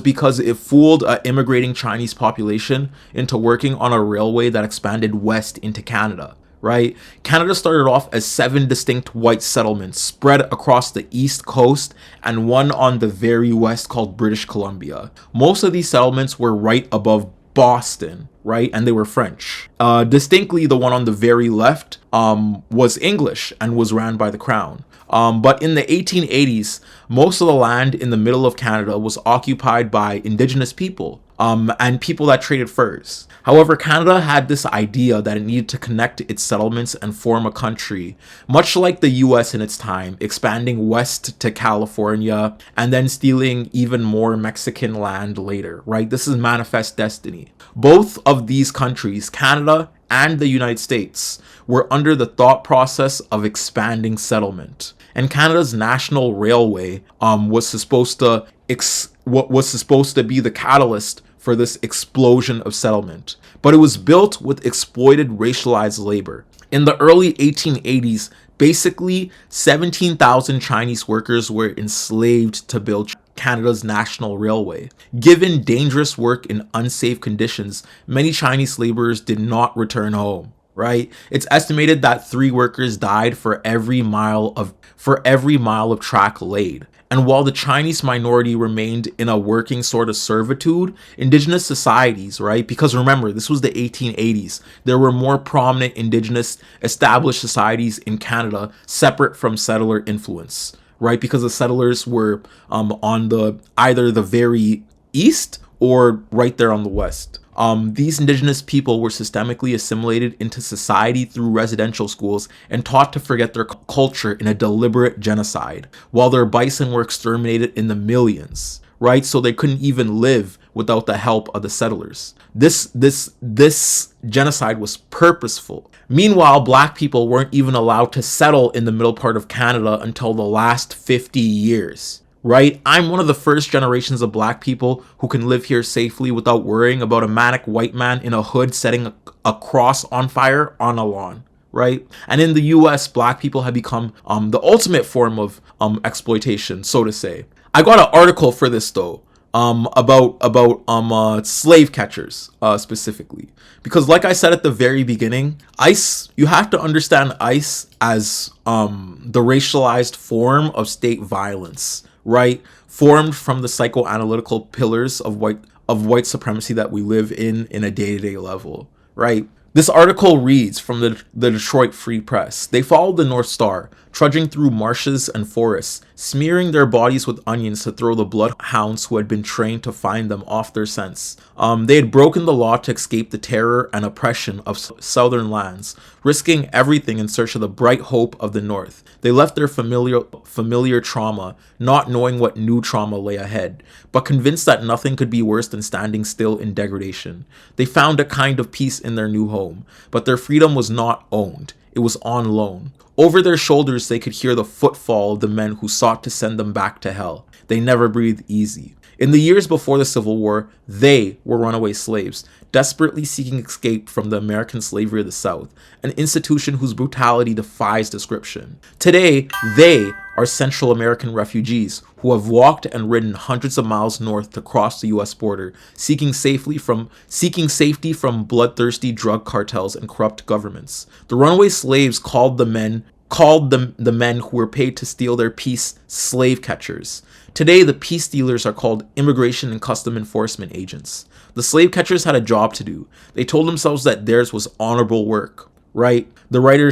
because it fooled an immigrating Chinese population into working on a railway that expanded west into Canada. Right? Canada started off as 7 distinct white settlements spread across the east coast and one on the very west called British Columbia. Most of these settlements were right above Boston, right? And they were French. Distinctly, the one on the very left was English and was ran by the Crown. But in the 1880s, most of the land in the middle of Canada was occupied by indigenous people and people that traded furs. However, Canada had this idea that it needed to connect its settlements and form a country, much like the US in its time, expanding west to California and then stealing even more Mexican land later, right? This is manifest destiny. Both of these countries, Canada and the United States, were under the thought process of expanding settlement. And Canada's National Railway was supposed to be the catalyst for this explosion of settlement. But it was built with exploited racialized labor. In the early 1880s, basically 17,000 Chinese workers were enslaved to build Canada's National Railway. Given dangerous work in unsafe conditions, many Chinese laborers did not return home. Right? It's estimated that 3 workers died for every mile of track laid. And while the Chinese minority remained in a working sort of servitude, indigenous societies, right? Because remember, this was the 1880s. There were more prominent indigenous established societies in Canada separate from settler influence, right? Because the settlers were on either the very east or right there on the west. These indigenous people were systemically assimilated into society through residential schools and taught to forget their culture in a deliberate genocide, while their bison were exterminated in the millions, right? So they couldn't even live without the help of the settlers. This genocide was purposeful. Meanwhile, black people weren't even allowed to settle in the middle part of Canada until the last 50 years. Right? I'm one of the first generations of black people who can live here safely without worrying about a manic white man in a hood setting a cross on fire on a lawn. Right? And in the US, black people have become the ultimate form of exploitation, so to say. I got an article for this though, about slave catchers specifically, because like I said at the very beginning, ICE, you have to understand ICE as the racialized form of state violence, right? Formed from the psychoanalytical pillars of white supremacy that we live in a day-to-day level, right? This article reads from the Detroit Free Press. They followed the North Star, trudging through marshes and forests, smearing their bodies with onions to throw the bloodhounds who had been trained to find them off their scents. They had broken the law to escape the terror and oppression of southern lands, risking everything in search of the bright hope of the North. They left their familiar trauma, not knowing what new trauma lay ahead, but convinced that nothing could be worse than standing still in degradation. They found a kind of peace in their new home, but their freedom was not owned. It was on loan. Over their shoulders, they could hear the footfall of the men who sought to send them back to hell. They never breathed easy. In the years before the Civil War, they were runaway slaves, desperately seeking escape from the American slavery of the South, an institution whose brutality defies description. Today, they are Central American refugees who have walked and ridden hundreds of miles north to cross the US border, seeking safety from bloodthirsty drug cartels and corrupt governments. The runaway slaves called the men who were paid to steal their peace slave catchers. Today, the peace stealers are called immigration and custom enforcement agents. The slave catchers had a job to do. They told themselves that theirs was honorable work, right? The writer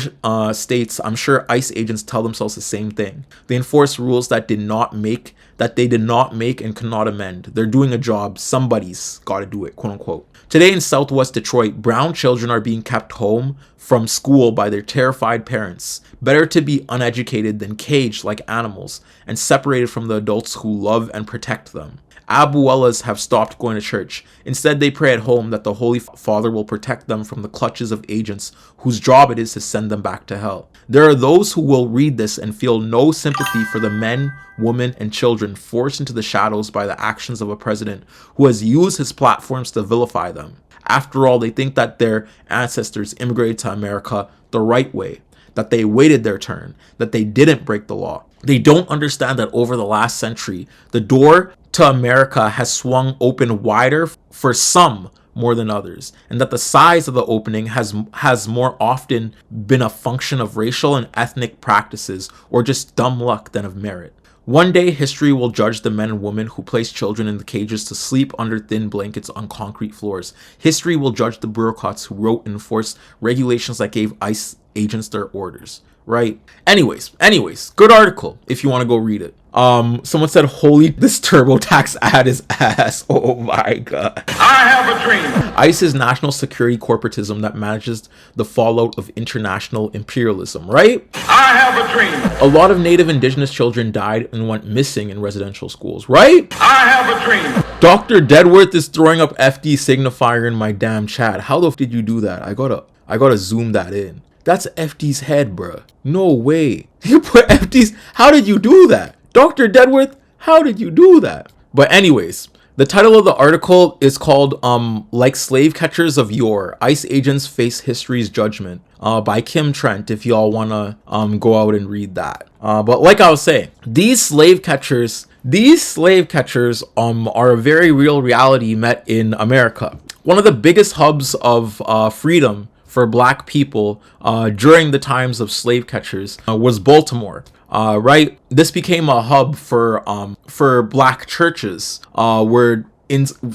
states, I'm sure ICE agents tell themselves the same thing. They enforce rules that they did not make and cannot amend. They're doing a job. Somebody's got to do it, quote unquote. Today in Southwest Detroit, brown children are being kept home from school by their terrified parents. Better to be uneducated than caged like animals and separated from the adults who love and protect them. Abuelas have stopped going to church. Instead, they pray at home that the Holy Father will protect them from the clutches of agents whose job it is to send them back to hell. There are those who will read this and feel no sympathy for the men, women, and children forced into the shadows by the actions of a president who has used his platforms to vilify them. After all, they think that their ancestors immigrated to America the right way, that they waited their turn, that they didn't break the law. They don't understand that over the last century, the door to America has swung open wider for some more than others, and that the size of the opening has more often been a function of racial and ethnic practices or just dumb luck than of merit. One day, history will judge the men and women who placed children in the cages to sleep under thin blankets on concrete floors. History will judge the bureaucrats who wrote and enforced regulations that gave ICE agents their orders. Right? Anyways, good article if you want to go read it. Someone said, holy, this TurboTax ad is ass. Oh my god. I have a dream. ICE is national security corporatism that manages the fallout of international imperialism, right? I have a dream. A lot of native indigenous children died and went missing in residential schools, right? I have a dream. Dr. Deadworth is throwing up FD signifier in my damn chat. How the f did you do that? I gotta zoom that in. That's FD's head, bruh. No way. You put FD's... How did you do that? Dr. Deadworth, how did you do that? But anyways, the title of the article is called, Like Slave Catchers of Yore, ICE Agents Face History's Judgment, by Kim Trent, if y'all want to go out and read that. But like I was saying, these slave catchers are a very real reality met in America. One of the biggest hubs of freedom for black people during the times of slave catchers was Baltimore. Right, this became a hub for black churches where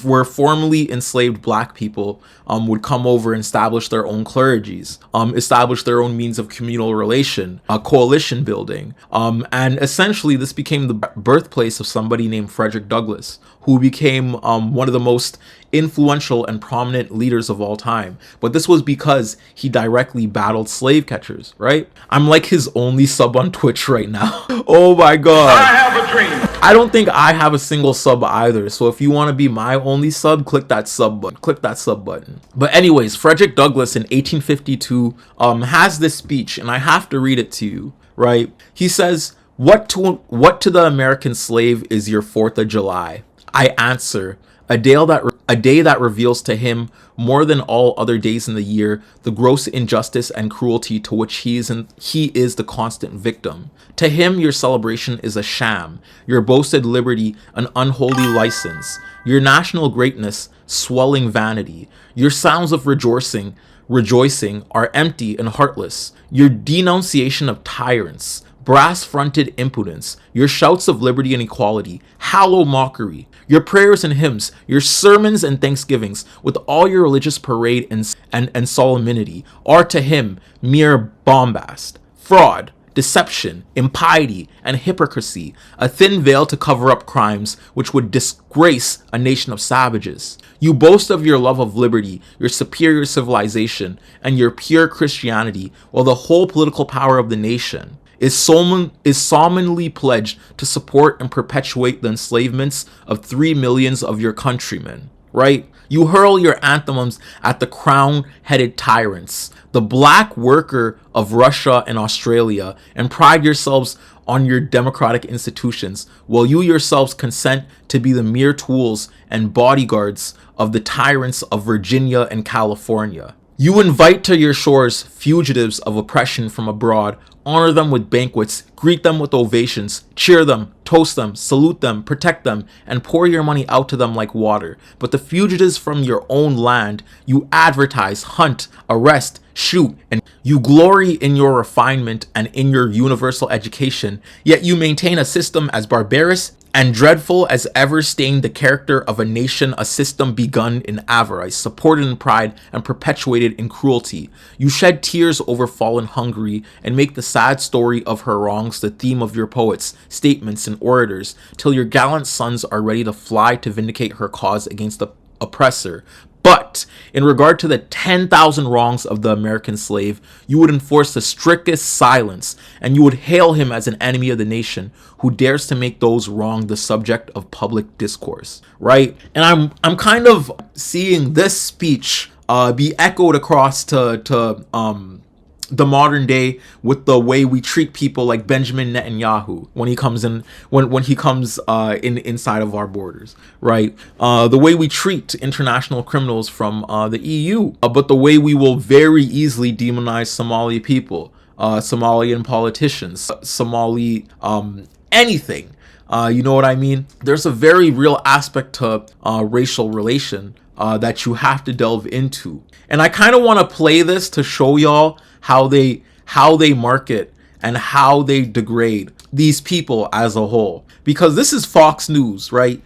where formerly enslaved black people would come over and establish their own clergies, establish their own means of communal relation, coalition building, and essentially this became the birthplace of somebody named Frederick Douglass, who became one of the most influential and prominent leaders of all time. But this was because he directly battled slave catchers, right? I'm like his only sub on Twitch right now. Oh my god. I have a dream. I don't think I have a single sub either. So if you want to be my only sub, click that sub button. Click that sub button. But anyways, Frederick Douglass in 1852 has this speech, and I have to read it to you, right? He says, what to the American slave is your 4th of July? I answer, a day that reveals to him more than all other days in the year the gross injustice and cruelty to which he is the constant victim. To him your celebration is a sham, your boasted liberty an unholy license, your national greatness swelling vanity, your sounds of rejoicing are empty and heartless, your denunciation of tyrants, brass-fronted impudence, your shouts of liberty and equality, hollow mockery, your prayers and hymns, your sermons and thanksgivings, with all your religious parade and solemnity, are to him mere bombast, fraud, deception, impiety, and hypocrisy, a thin veil to cover up crimes which would disgrace a nation of savages. You boast of your love of liberty, your superior civilization, and your pure Christianity, while the whole political power of the nation is solemnly pledged to support and perpetuate the enslavements of 3 millions of your countrymen, right? You hurl your anthems at the crown-headed tyrants, the black worker of Russia and Australia, and pride yourselves on your democratic institutions, while you yourselves consent to be the mere tools and bodyguards of the tyrants of Virginia and California. You invite to your shores fugitives of oppression from abroad, honor them with banquets, greet them with ovations, cheer them, toast them, salute them, protect them, and pour your money out to them like water. But the fugitives from your own land, you advertise, hunt, arrest, shoot, and you glory in your refinement and in your universal education, yet you maintain a system as barbarous and dreadful as ever stained the character of a nation, a system begun in avarice, supported in pride, and perpetuated in cruelty. You shed tears over fallen Hungary, and make the sad story of her wrongs the theme of your poets, statements, and orators, till your gallant sons are ready to fly to vindicate her cause against the oppressor. But in regard to the 10,000 wrongs of the American slave, you would enforce the strictest silence, and you would hail him as an enemy of the nation who dares to make those wrong the subject of public discourse, right? And I'm kind of seeing this speech be echoed across to the modern day with the way we treat people like Benjamin Netanyahu when he comes in inside of our borders, right? The way we treat international criminals from the EU, but the way we will very easily demonize Somali people, Somalian politicians, Somali anything. You know what I mean? There's a very real aspect to racial relation that you have to delve into. And I kind of want to play this to show y'all how they market and how they degrade these people as a whole. Because this is Fox News, right?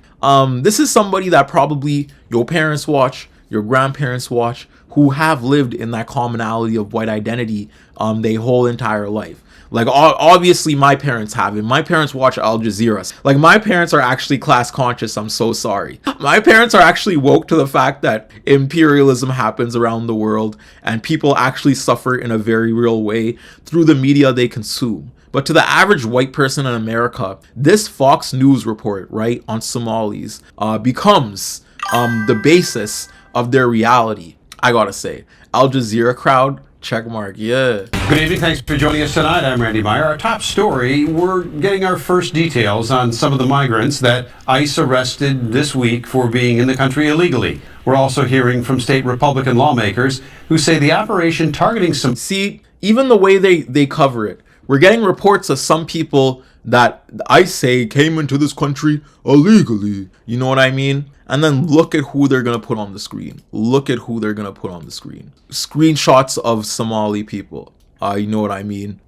This is somebody that probably your parents watch, your grandparents watch, who have lived in that commonality of white identity their whole entire life. Like, obviously my parents haven't. My parents watch Al Jazeera. Like, my parents are actually class conscious. I'm so sorry. My parents are actually woke to the fact that imperialism happens around the world and people actually suffer in a very real way through the media they consume. But to the average white person in America, this Fox News report, right, on Somalis becomes the basis of their reality. I gotta say, Al Jazeera crowd, check mark, yeah. Good evening, thanks for joining us tonight. I'm Randy Meyer. Our top story, we're getting our first details on some of the migrants that ICE arrested this week for being in the country illegally. We're also hearing from state Republican lawmakers who say the operation targeting some... See, even the way they cover it, we're getting reports of some people that ICE say came into this country illegally. You know what I mean? And then look at who they're going to put on the screen. Look at who they're going to put on the screen. Screenshots of Somali people. You know what I mean?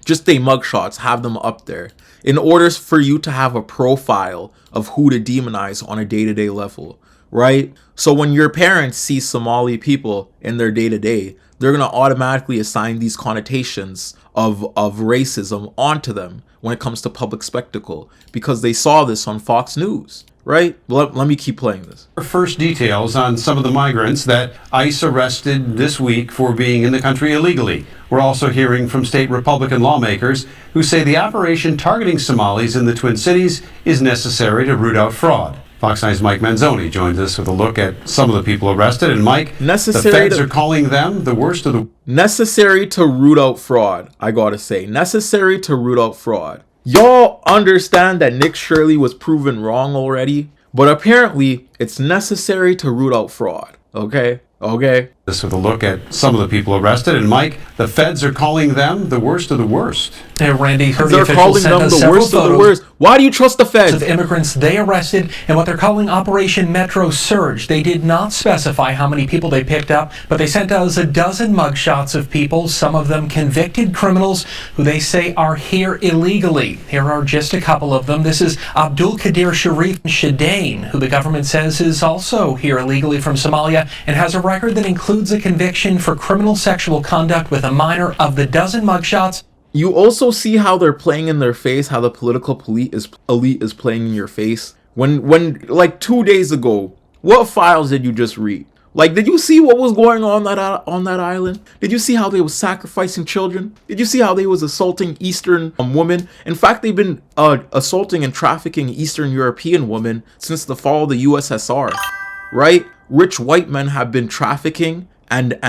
just their mugshots, have them up there in order for you to have a profile of who to demonize on a day-to-day level, right? So when your parents see Somali people in their day-to-day, they're going to automatically assign these connotations of racism onto them when it comes to public spectacle because they saw this on Fox News, right? Let me keep playing this. First details on some of the migrants that ICE arrested this week for being in the country illegally. We're also hearing from state Republican lawmakers who say the operation targeting Somalis in the Twin Cities is necessary to root out fraud. Fox 9's Mike Manzoni joins us with a look at some of the people arrested. And Mike, the feds are calling them the worst of the... Necessary to root out fraud, I gotta say. Necessary to root out fraud. Y'all understand that Nick Shirley was proven wrong already, but apparently it's necessary to root out fraud, okay? Okay. This with a look at some of the people arrested. And Mike, the feds are calling them the worst of the worst. Hey, Randy, they're calling them the worst of the worst. Why do you trust the feds? Of immigrants they arrested in what they're calling Operation Metro Surge. They did not specify how many people they picked up, but they sent us a dozen mugshots of people, some of them convicted criminals who they say are here illegally. Here are just a couple of them. This is Abdul Qadir Sharif Shadain, who the government says is also here illegally from Somalia and has a record that includes a conviction for criminal sexual conduct with a minor. Of the dozen mugshots, you also see how they're playing in their face, how the political elite is playing in your face. When like 2 days ago, what files did you just read? Like, did you see what was going on that island? Did you see how they was sacrificing children? Did you see how they was assaulting Eastern women? In fact, they've been assaulting and trafficking Eastern European women since the fall of the USSR, right? Rich white men have been trafficking and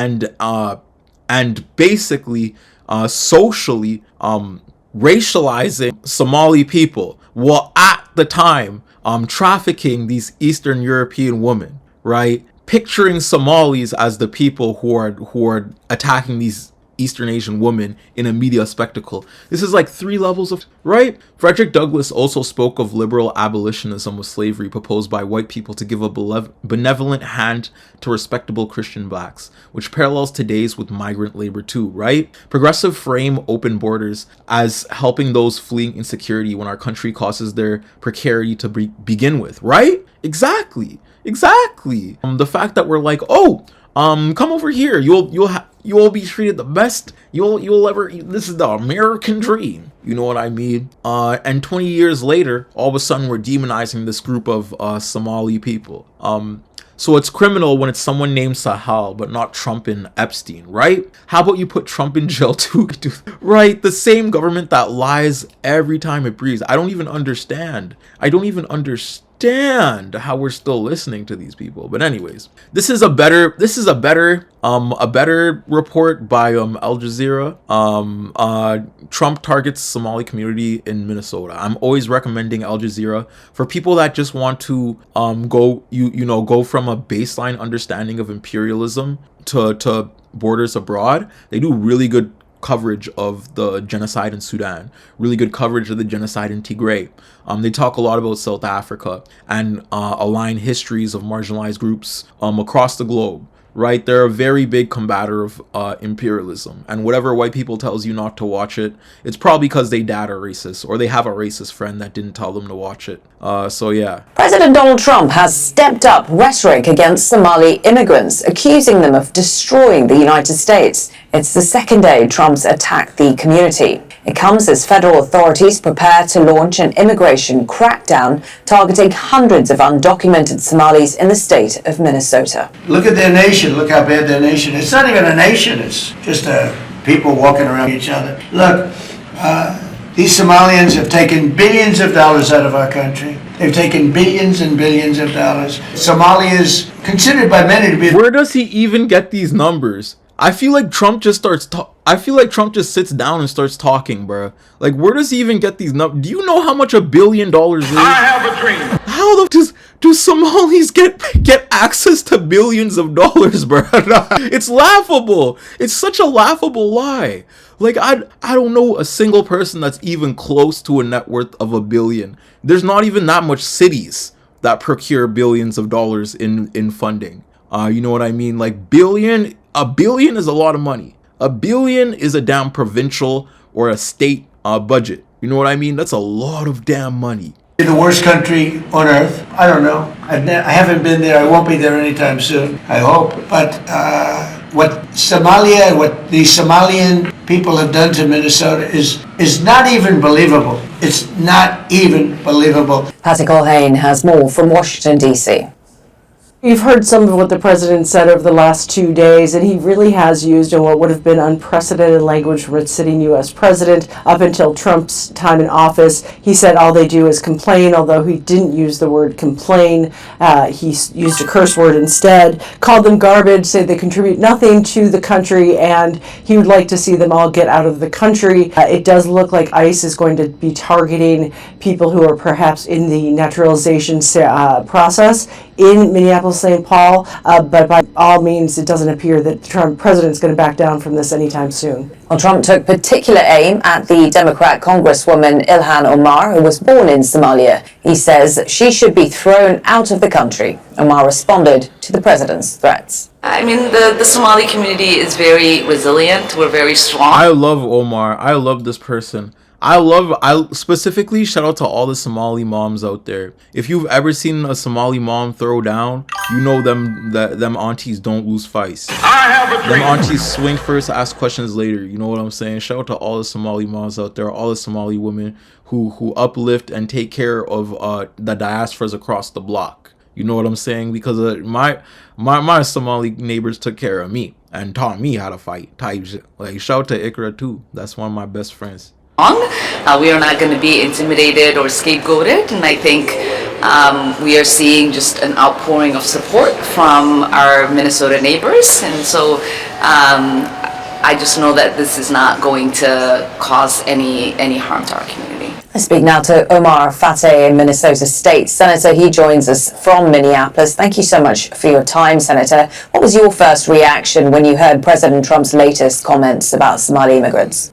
basically socially racializing Somali people, while at the time trafficking these Eastern European women, right? Picturing Somalis as the people who are attacking these Eastern Asian women in a media spectacle. This is like 3 levels of, right? Frederick Douglass also spoke of liberal abolitionism of slavery proposed by white people to give a benevolent hand to respectable Christian blacks, which parallels today's with migrant labor too, right? Progressive frame open borders as helping those fleeing insecurity when our country causes their precarity to begin with, right? Exactly. The fact that we're like, oh, come over here, you'll be treated the best you'll ever. This is the American dream, you know what I mean? And 20 years later, all of a sudden we're demonizing this group of Somali people. So it's criminal when it's someone named Sahal, but not Trump and Epstein, right? How about you put Trump in jail too? Right? The same government that lies every time it breathes. I don't even understand how we're still listening to these people. But anyways, this is a better report by Al Jazeera. Trump targets Somali community in Minnesota. I'm always recommending Al Jazeera for people that just want to go from a baseline understanding of imperialism to borders abroad. They do really good coverage of the genocide in Sudan, really good coverage of the genocide in Tigray. They talk a lot about South Africa and align histories of marginalized groups across the globe, right? They're a very big combator of imperialism, and whatever white people tells you not to watch it, it's probably because they dad are racist or they have a racist friend that didn't tell them to watch it. So yeah. President Donald Trump has stepped up rhetoric against Somali immigrants, accusing them of destroying the United States. It's the second day Trump's attacked the community. It comes as federal authorities prepare to launch an immigration crackdown targeting hundreds of undocumented Somalis in the state of Minnesota. Look at their nation. Look how bad their nation is. It's not even a nation. It's just people walking around each other. Look, these Somalians have taken billions of dollars out of our country. They've taken billions and billions of dollars. Somalia is considered by many to be... Where does he even get these numbers? I feel like Trump just sits down and starts talking, bruh. Like, where does he even get these numbers? Do you know how much $1 billion is? I have a dream. How do Somalis get access to billions of dollars, bruh? It's laughable. It's such a laughable lie. Like, I don't know a single person that's even close to a net worth of $1 billion. There's not even that much cities that procure billions of dollars in funding. You know what I mean? Like, $1 billion is a lot of money. $1 billion is a damn provincial or a state budget. You know what I mean? That's a lot of damn money. The worst country on earth. I don't know. I haven't been there. I won't be there anytime soon. I hope. But what Somalia, what the Somalian people have done to Minnesota is not even believable. It's not even believable. Patty Colhane has more from Washington, D.C. You've heard some of what the president said over the last 2 days, and he really has used what would have been unprecedented language from a sitting U.S. president up until Trump's time in office. He said all they do is complain, although he didn't use the word complain. He used a curse word instead, called them garbage, said they contribute nothing to the country, and he would like to see them all get out of the country. It does look like ICE is going to be targeting people who are perhaps in the naturalization process in Minneapolis-St. Paul, but by all means, it doesn't appear that the Trump president's going to back down from this anytime soon. Well, Trump took particular aim at the Democrat Congresswoman Ilhan Omar, who was born in Somalia. He says she should be thrown out of the country. Omar responded to the president's threats. I mean, the Somali community is very resilient. We're very strong. I love Omar. I love this person. I specifically shout out to all the Somali moms out there. If you've ever seen a Somali mom throw down, you know them aunties don't lose fights. I have a dream. Them aunties swing first, ask questions later. You know what I'm saying? Shout out to all the Somali moms out there, all the Somali women who uplift and take care of the diasporas across the block. You know what I'm saying? Because my Somali neighbors took care of me and taught me how to fight. Like, shout out to Ikra too. That's one of my best friends. We are not going to be intimidated or scapegoated, and I think we are seeing just an outpouring of support from our Minnesota neighbors, and so I just know that this is not going to cause any harm to our community. I speak now to Omar Fateh in Minnesota State Senator. He joins us from Minneapolis. Thank you so much for your time, Senator. What was your first reaction when you heard President Trump's latest comments about Somali immigrants?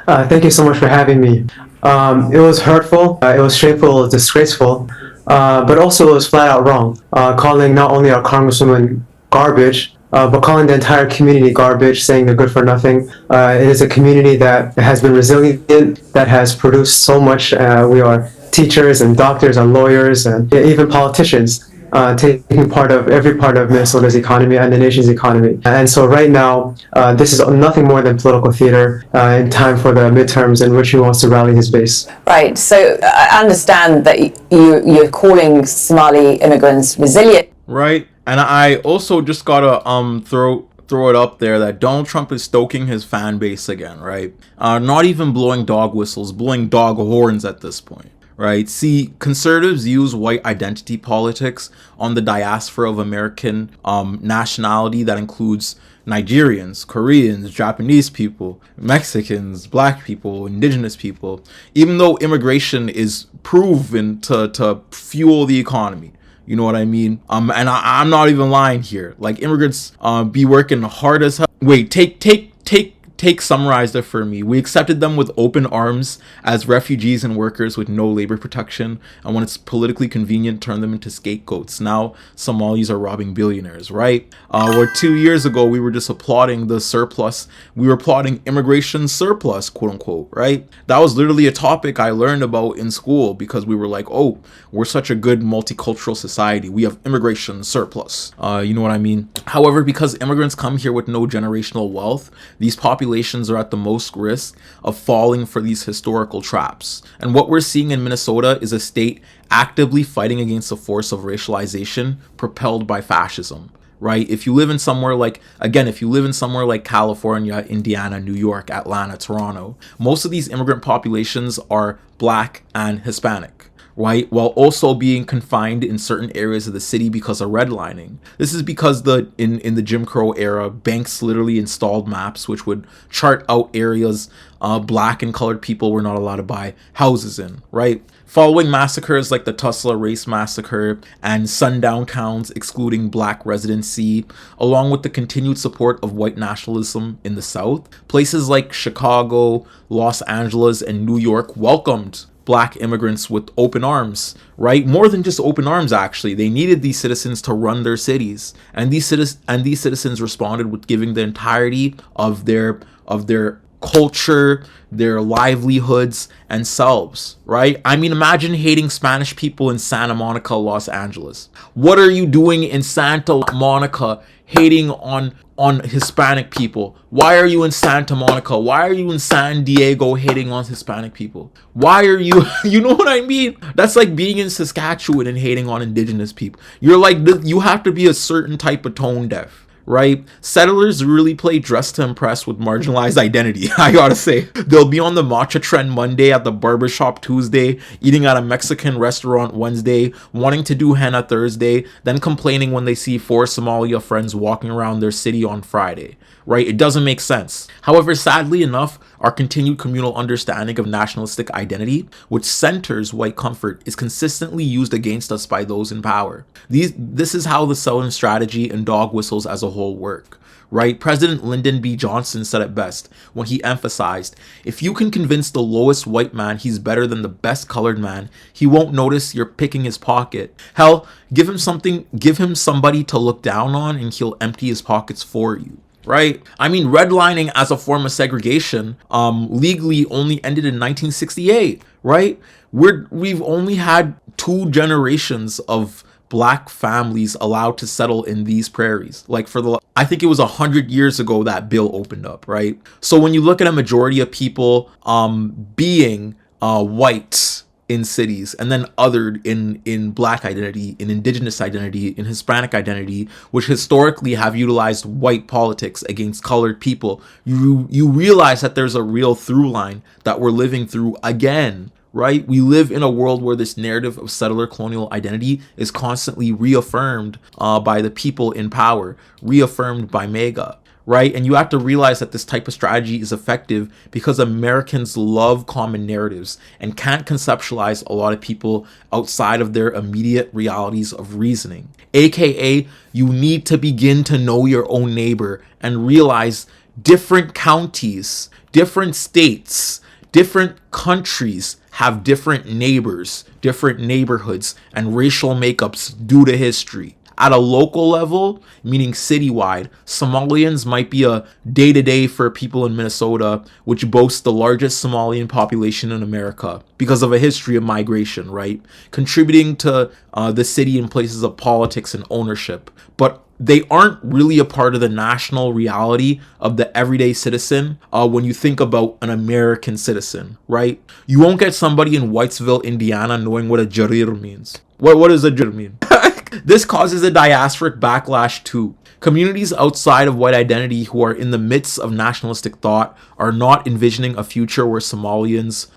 Thank you so much for having me. It was hurtful, it was shameful, it was disgraceful, but also it was flat out wrong. Calling not only our Congresswoman garbage, but calling the entire community garbage, saying they're good for nothing. It is a community that has been resilient, that has produced so much. We are teachers and doctors and lawyers and even politicians. Taking part of every part of Minnesota's economy and the nation's economy. And so right now, this is nothing more than political theater in time for the midterms in which he wants to rally his base. Right, so I understand that you're calling Somali immigrants resilient. Right, and I also just gotta throw it up there that Donald Trump is stoking his fan base again, right? Not even blowing dog whistles, blowing dog horns at this point. Right. See, conservatives use white identity politics on the diaspora of American nationality that includes Nigerians, Koreans, Japanese people, Mexicans, black people, indigenous people, even though immigration is proven to fuel the economy. You know what I mean? And I'm not even lying here. Like, immigrants be working hard as hell. Wait, Take summarized it for me. We accepted them with open arms as refugees and workers with no labor protection, and when it's politically convenient, turn them into scapegoats. Now Somalis are robbing billionaires, right? Where 2 years ago we were just applauding the surplus. We were applauding immigration surplus, quote unquote, right? That was literally a topic I learned about in school because we were like, oh, we're such a good multicultural society. We have immigration surplus. You know what I mean? However, because immigrants come here with no generational wealth, these populations are at the most risk of falling for these historical traps. And what we're seeing in Minnesota is a state actively fighting against the force of racialization propelled by fascism. Right? If you live in somewhere like California, Indiana, New York, Atlanta, Toronto, most of these immigrant populations are black and Hispanic. Right, while also being confined in certain areas of the city because of redlining. This is because in the Jim Crow era, banks literally installed maps which would chart out areas black and colored people were not allowed to buy houses in, right? Following massacres like the Tulsa Race Massacre and sundown towns excluding black residency, along with the continued support of white nationalism in the South, places like Chicago, Los Angeles, and New York welcomed black immigrants with open arms, right? More than just open arms, actually. They needed these citizens to run their cities. And these citizens responded with giving the entirety of their culture, their livelihoods and selves, right? I mean, imagine hating Spanish people in Santa Monica, Los Angeles. What are you doing in Santa Monica hating on Hispanic people? Why are you in Santa Monica? Why are you in San Diego hating on Hispanic people? Why are you, you know what I mean? That's like being in Saskatchewan and hating on indigenous people. You're like, you have to be a certain type of tone deaf, right? Settlers really play dress to impress with marginalized identity, I gotta say. They'll be on the matcha trend Monday, at the barbershop Tuesday, eating at a Mexican restaurant Wednesday, wanting to do henna Thursday, then complaining when they see 4 Somalia friends walking around their city on Friday, right? It doesn't make sense. However, sadly enough, our continued communal understanding of nationalistic identity, which centers white comfort, is consistently used against us by those in power. This is how the Southern strategy and dog whistles as a whole work, right? President Lyndon B. Johnson said it best when he emphasized, if you can convince the lowest white man he's better than the best colored man, he won't notice you're picking his pocket. Hell, give him somebody to look down on and he'll empty his pockets for you. Right? I mean, redlining as a form of segregation legally only ended in 1968, right? We've only had 2 generations of black families allowed to settle in these prairies. Like I think it was 100 years ago that bill opened up, right? So when you look at a majority of people being white in cities, and then othered in black identity, in indigenous identity, in Hispanic identity, which historically have utilized white politics against colored people, you realize that there's a real through line that we're living through again, right? We live in a world where this narrative of settler colonial identity is constantly reaffirmed by the people in power, reaffirmed by MAGA. Right? And you have to realize that this type of strategy is effective because Americans love common narratives and can't conceptualize a lot of people outside of their immediate realities of reasoning. AKA, you need to begin to know your own neighbor and realize different counties, different states, different countries have different neighbors, different neighborhoods, and racial makeups due to history. At a local level, meaning citywide, Somalians might be a day-to-day for people in Minnesota, which boasts the largest Somalian population in America because of a history of migration, right? Contributing to the city in places of politics and ownership. But they aren't really a part of the national reality of the everyday citizen when you think about an American citizen, right? You won't get somebody in Whitesville, Indiana knowing what a jarir means. What does a jarir mean? This causes a diasporic backlash too. Communities outside of white identity who are in the midst of nationalistic thought are not envisioning a future where Somalians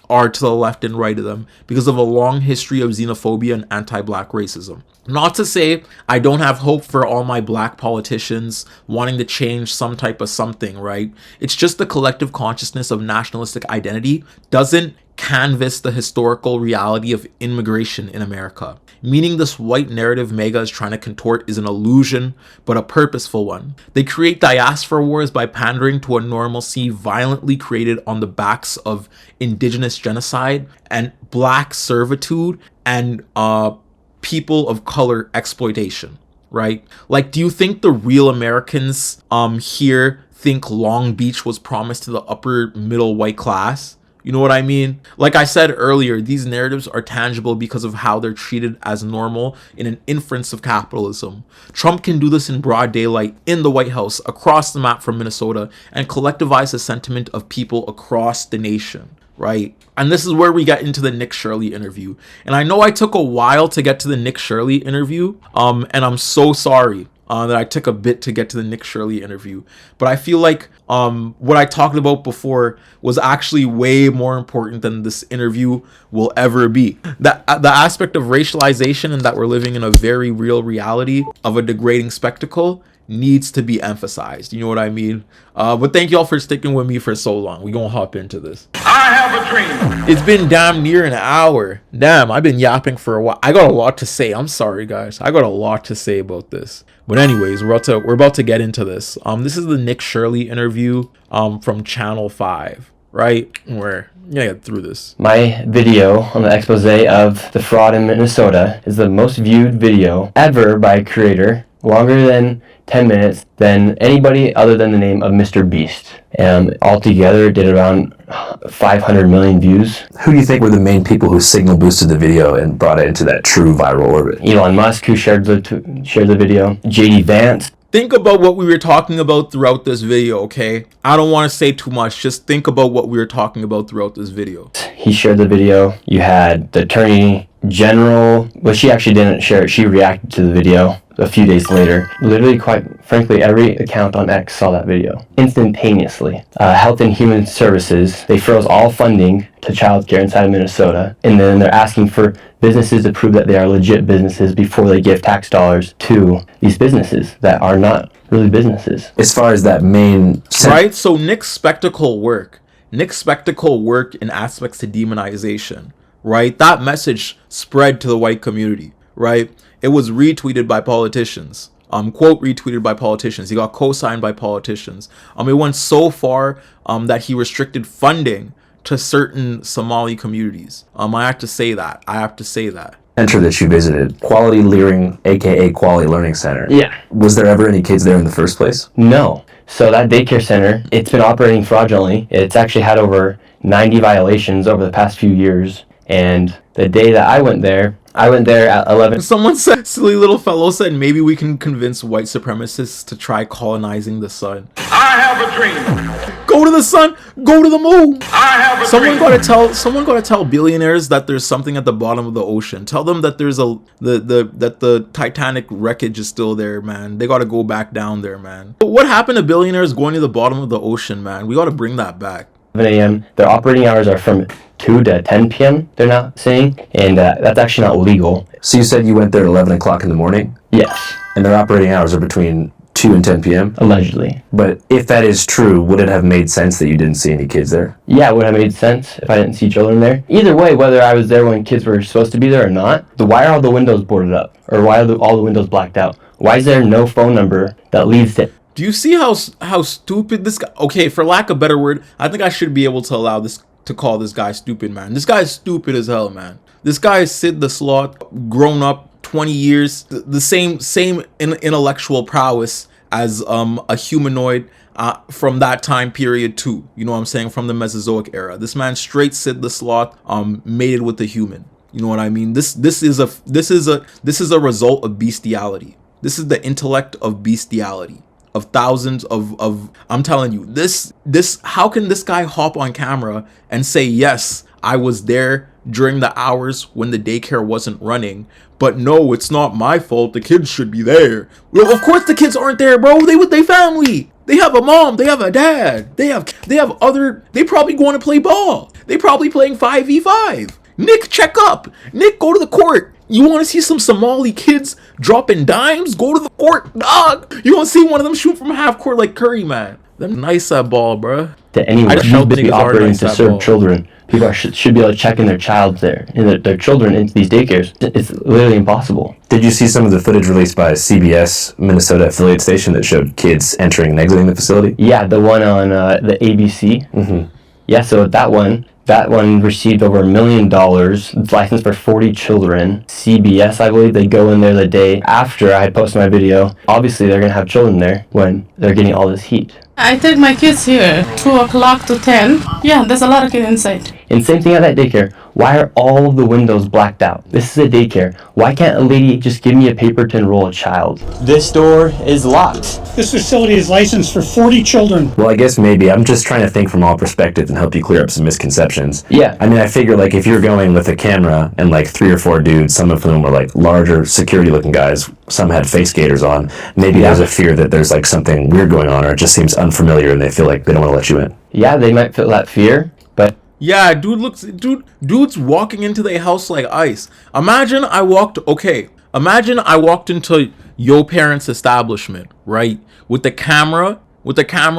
are to the left and right of them because of a long history of xenophobia and anti-black racism. Not to say I don't have hope for all my black politicians wanting to change some type of something, right? It's just the collective consciousness of nationalistic identity doesn't canvas the historical reality of immigration in America. Meaning this white narrative MAGA is trying to contort is an illusion, but a purposeful one. They create diaspora wars by pandering to a normalcy violently created on the backs of indigenous genocide and black servitude and people of color exploitation, right? Like, do you think the real Americans here think Long Beach was promised to the upper middle white class? You know what I mean? Like I said earlier, these narratives are tangible because of how they're treated as normal in an inference of capitalism. Trump can do this in broad daylight in the White House, across the map from Minnesota, and collectivize the sentiment of people across the nation, right? And this is where we get into the Nick Shirley interview. And I know I took a while to get to the Nick Shirley interview, and I'm so sorry that I took a bit to get to the Nick Shirley interview. But I feel like what I talked about before was actually way more important than this interview will ever be. The aspect of racialization and that we're living in a very real reality of a degrading spectacle needs to be emphasized. You know what I mean? But thank y'all for sticking with me for so long. We're gonna hop into this. I have a dream. It's been damn near an hour. Damn, I've been yapping for a while. I got a lot to say. I'm sorry, guys. I got a lot to say about this. But anyways, we're about to get into this. This is the Nick Shirley interview from Channel 5, right? We're gonna get through this. My video on the expose of the fraud in Minnesota is the most viewed video ever by a creator, longer than 10 minutes than anybody other than the name of Mr. Beast. Altogether, it did around 500 million views. Who do you think were the main people who signal boosted the video and brought it into that true viral orbit? Elon Musk, who shared the video. JD Vance. Think about what we were talking about throughout this video, okay? I don't want to say too much. Just think about what we were talking about throughout this video. He shared the video. You had the Attorney General. Well, she actually didn't share it. She reacted to the video a few days later. Literally, quite frankly, every account on X saw that video instantaneously. Health and Human Services, they froze all funding to childcare inside of Minnesota, and then they're asking for businesses to prove that they are legit businesses before they give tax dollars to these businesses that are not really businesses. As far as that main... Right? So Nick's spectacle work in aspects to demonization, right? That message spread to the white community, right? It was retweeted by politicians. Quote retweeted by politicians. He got co-signed by politicians. It went so far that he restricted funding to certain Somali communities. I have to say that. Center that you visited, Quality Learning, aka Quality Learning Center. Yeah. Was there ever any kids there in the first place? No. So that daycare center, it's been operating fraudulently. It's actually had over 90 violations over the past few years. And the day that I went there at 11. Someone said, silly little fellow said, maybe we can convince white supremacists to try colonizing the sun. I have a dream. Go to the sun, go to the moon. I have a Someone dream. gotta tell billionaires that there's something at the bottom of the ocean. Tell them that there's that the Titanic wreckage is still there, man. They gotta go back down there, man. But what happened to billionaires going to the bottom of the ocean, man? We gotta bring that back. 11 a.m. Their operating hours are from 2 to 10 p.m. they're now saying, and that's actually not legal. So you said you went there at 11 o'clock in the morning? Yes. And their operating hours are between 2 and 10 p.m.? Allegedly. But if that is true, would it have made sense that you didn't see any kids there? Yeah, it would have made sense if I didn't see children there. Either way, whether I was there when kids were supposed to be there or not, why are all the windows boarded up? Or why are all the windows blacked out? Why is there no phone number that leads to... Do you see how stupid this guy... Okay, for lack of a better word, I think I should be able to call this guy stupid, man. This guy is stupid as hell, man. This guy is Sid the Sloth, grown up 20 years, the same intellectual prowess as a humanoid from that time period too. You know what I'm saying? From the Mesozoic era. This man straight Sid the Sloth, mated with a human. You know what I mean? This is a result of bestiality. This is the intellect of bestiality. Of thousands of I'm telling you, this how can this guy hop on camera and say, yes, I was there during the hours when the daycare wasn't running, but no, it's not my fault, the kids should be there. Well, of course the kids aren't there, bro. They with their family. They have a mom, they have a dad, they probably going to play ball. They probably playing 5v5. Nick, check up. Nick, go to the court. You want to see some Somali kids dropping dimes? Go to the court, dog. You want to see one of them shoot from half court like Curry, man. Them nice that ball, bruh. To anyone who's busy operating to serve children. People should be able to check in their child there and their children into these daycares. It's literally impossible. Did you see some of the footage released by CBS Minnesota affiliate station that showed kids entering and exiting the facility? Yeah, the one on the ABC. Mm-hmm. Yeah, so that one received over $1 million. It's licensed for 40 children. CBS, I believe, they go in there the day after I had posted my video. Obviously, they're going to have children there when they're getting all this heat. I take my kids here, 2 o'clock to 10. Yeah, there's a lot of kids inside. And same thing at that daycare. Why are all of the windows blacked out? This is a daycare. Why can't a lady just give me a paper to enroll a child? This door is locked. This facility is licensed for 40 children. Well, I guess maybe I'm just trying to think from all perspectives and help you clear up some misconceptions. Yeah. I mean, I figure like if you're going with a camera and like 3 or 4 dudes, some of whom were like larger security looking guys, some had face gaiters on, maybe there's a fear that there's like something weird going on or it just seems unfamiliar and they feel like they don't want to let you in. Yeah, they might feel that fear, but... Yeah, dude's walking into their house like ice. Imagine I walked into your parents' establishment, right? With the camera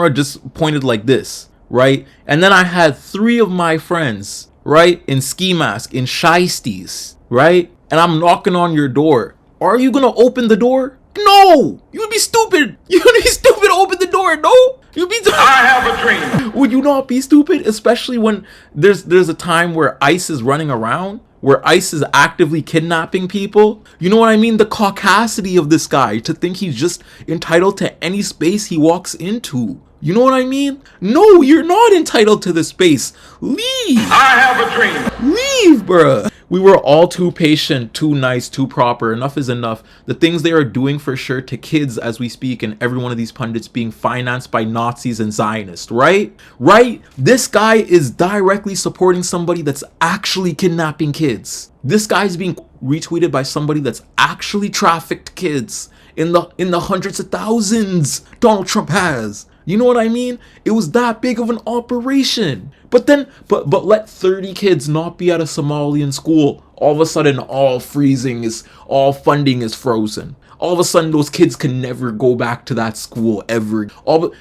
just pointed like this, right? And then I had 3 of my friends, right? In ski mask, in shiesties, right? And I'm knocking on your door. Are you gonna open the door? No! You would be stupid! You would be stupid to open the door, no? You'd be I have a dream. Would you not be stupid? Especially when there's a time where ICE is running around, where ICE is actively kidnapping people. You know what I mean? The caucasity of this guy to think he's just entitled to any space he walks into. You know what I mean? No, you're not entitled to the space. Leave. I have a dream. Leave, bruh. We were all too patient, too nice, too proper. Enough is enough. The things they are doing for sure to kids as we speak, and every one of these pundits being financed by Nazis and Zionists, right? Right? This guy is directly supporting somebody that's actually kidnapping kids. This guy's being retweeted by somebody that's actually trafficked kids in the hundreds of thousands. Donald Trump has. You know what I mean? It was that big of an operation. But then, but let 30 kids not be at a Somalian school. All of a sudden, all funding is frozen. All of a sudden, those kids can never go back to that school ever.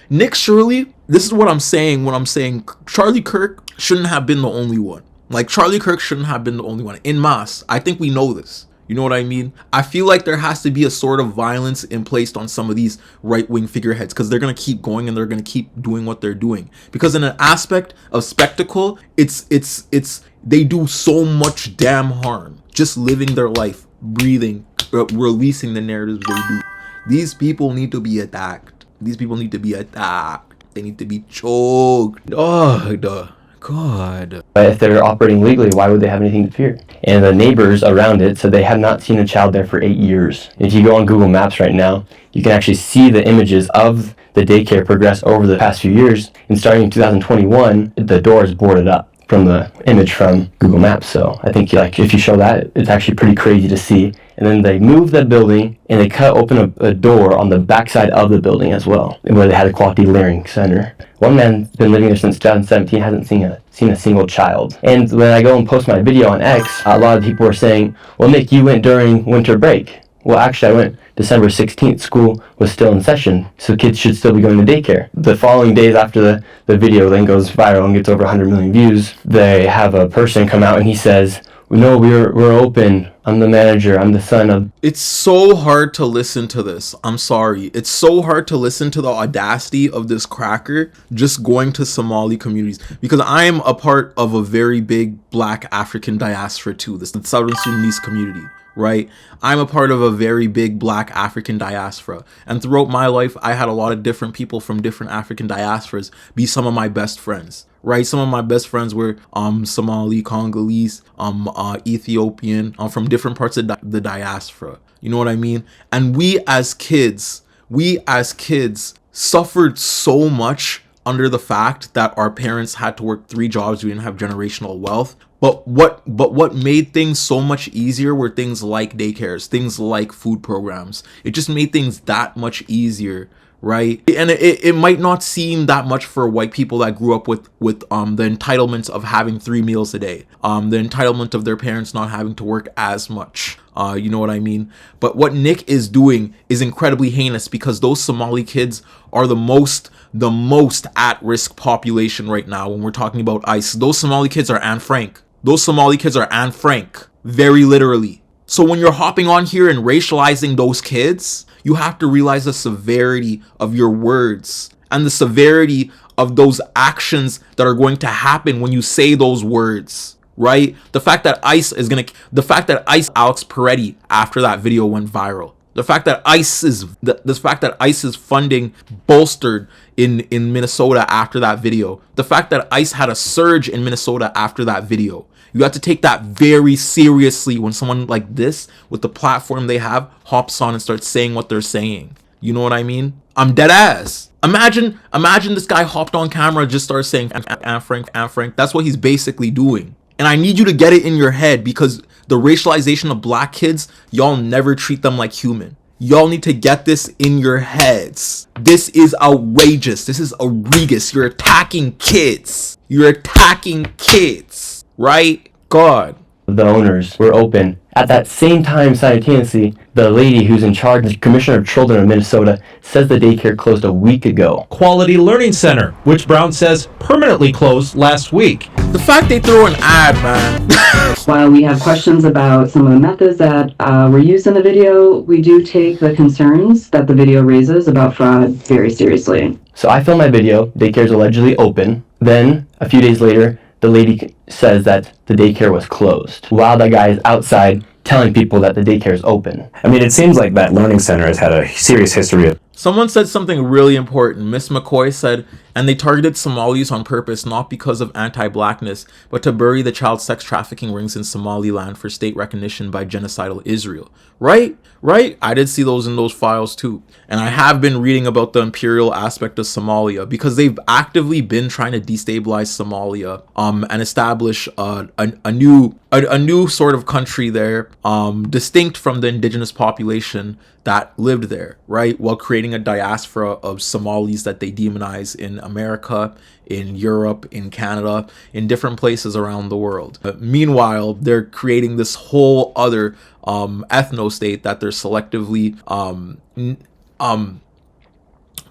Nick Shirley, this is what I'm saying when I'm saying Charlie Kirk shouldn't have been the only one. Like, Charlie Kirk shouldn't have been the only one. En masse. I think we know this. You know what I mean? I feel like there has to be a sort of violence in place on some of these right-wing figureheads because they're going to keep going and they're going to keep doing what they're doing. Because in an aspect of spectacle, they do so much damn harm. Just living their life, breathing, releasing the narratives they do. These people need to be attacked. These people need to be attacked. They need to be choked. Oh, God. If they're operating legally, why would they have anything to fear? And the neighbors around it said they have not seen a child there for 8 years. If you go on Google Maps right now, you can actually see the images of the daycare progress over the past few years. And starting in 2021, the door is boarded up from the image from Google Maps. So I think if you show that, it's actually pretty crazy to see. And then they moved the building and they cut open a door on the backside of the building as well, where they had a quality learning center. One man's been living there since 2017, hasn't seen a single child. And when I go and post my video on X, a lot of people were saying, well, Nick, you went during winter break. Well, actually, I went December 16th. School was still in session, so kids should still be going to daycare. The following days after the video then goes viral and gets over 100 million views, they have a person come out and he says, no, we're open. I'm the manager. I'm the son of... It's so hard to listen to this. I'm sorry. It's so hard to listen to the audacity of this cracker just going to Somali communities. Because I am a part of a very big Black African diaspora too. The Southern Sudanese community. Right? I'm a part of a very big Black African diaspora. And throughout my life, I had a lot of different people from different African diasporas be some of my best friends. Right? Some of my best friends were Somali, Congolese, Ethiopian, from different parts of the diaspora. You know what I mean? And we as kids suffered so much under the fact that our parents had to work 3 jobs. We didn't have generational wealth. But what made things so much easier were things like daycares, things like food programs. It just made things that much easier, right? And it might not seem that much for white people that grew up with the entitlements of having 3 meals a day, the entitlement of their parents not having to work as much. You know what I mean? But what Nick is doing is incredibly heinous because those Somali kids are the most at-risk population right now when we're talking about ICE. Those Somali kids are Anne Frank. Those Somali kids are Anne Frank, very literally. So when you're hopping on here and racializing those kids, you have to realize the severity of your words and the severity of those actions that are going to happen when you say those words, right? The fact that ICE Alex Peretti after that video went viral. The fact that ICE is funding bolstered in Minnesota after that video. The fact that ICE had a surge in Minnesota after that video. You have to take that very seriously when someone like this, with the platform they have, hops on and starts saying what they're saying. You know what I mean? I'm dead ass. Imagine this guy hopped on camera and just started saying Anne Frank. That's what he's basically doing. And I need you to get it in your head because the racialization of Black kids, y'all never treat them like human. Y'all need to get this in your heads. This is outrageous. This is egregious. You're attacking kids. Right? God. The owners were open. At that same time, simultaneously, the lady who's in charge, the Commissioner of Children of Minnesota, says the daycare closed a week ago. Quality Learning Center, which Brown says permanently closed last week. The fact they throw an ad, man. While we have questions about some of the methods that were used in the video, we do take the concerns that the video raises about fraud very seriously. So I filmed my video, daycare's allegedly open. Then, a few days later, the lady says that the daycare was closed while that guy is outside telling people that the daycare is open. I mean, it seems like that learning center has had a serious history of... Someone said something really important. Miss McCoy said, and they targeted Somalis on purpose, not because of anti-blackness, but to bury the child sex trafficking rings in Somaliland for state recognition by genocidal Israel. Right? Right? I did see those in those files too. And I have been reading about the imperial aspect of Somalia because they've actively been trying to destabilize Somalia and establish a new sort of country there, distinct from the indigenous population that lived there, right? While creating a diaspora of Somalis that they demonize in America, in Europe, in Canada, in different places around the world. Meanwhile, they're creating this whole other ethno-state that they're selectively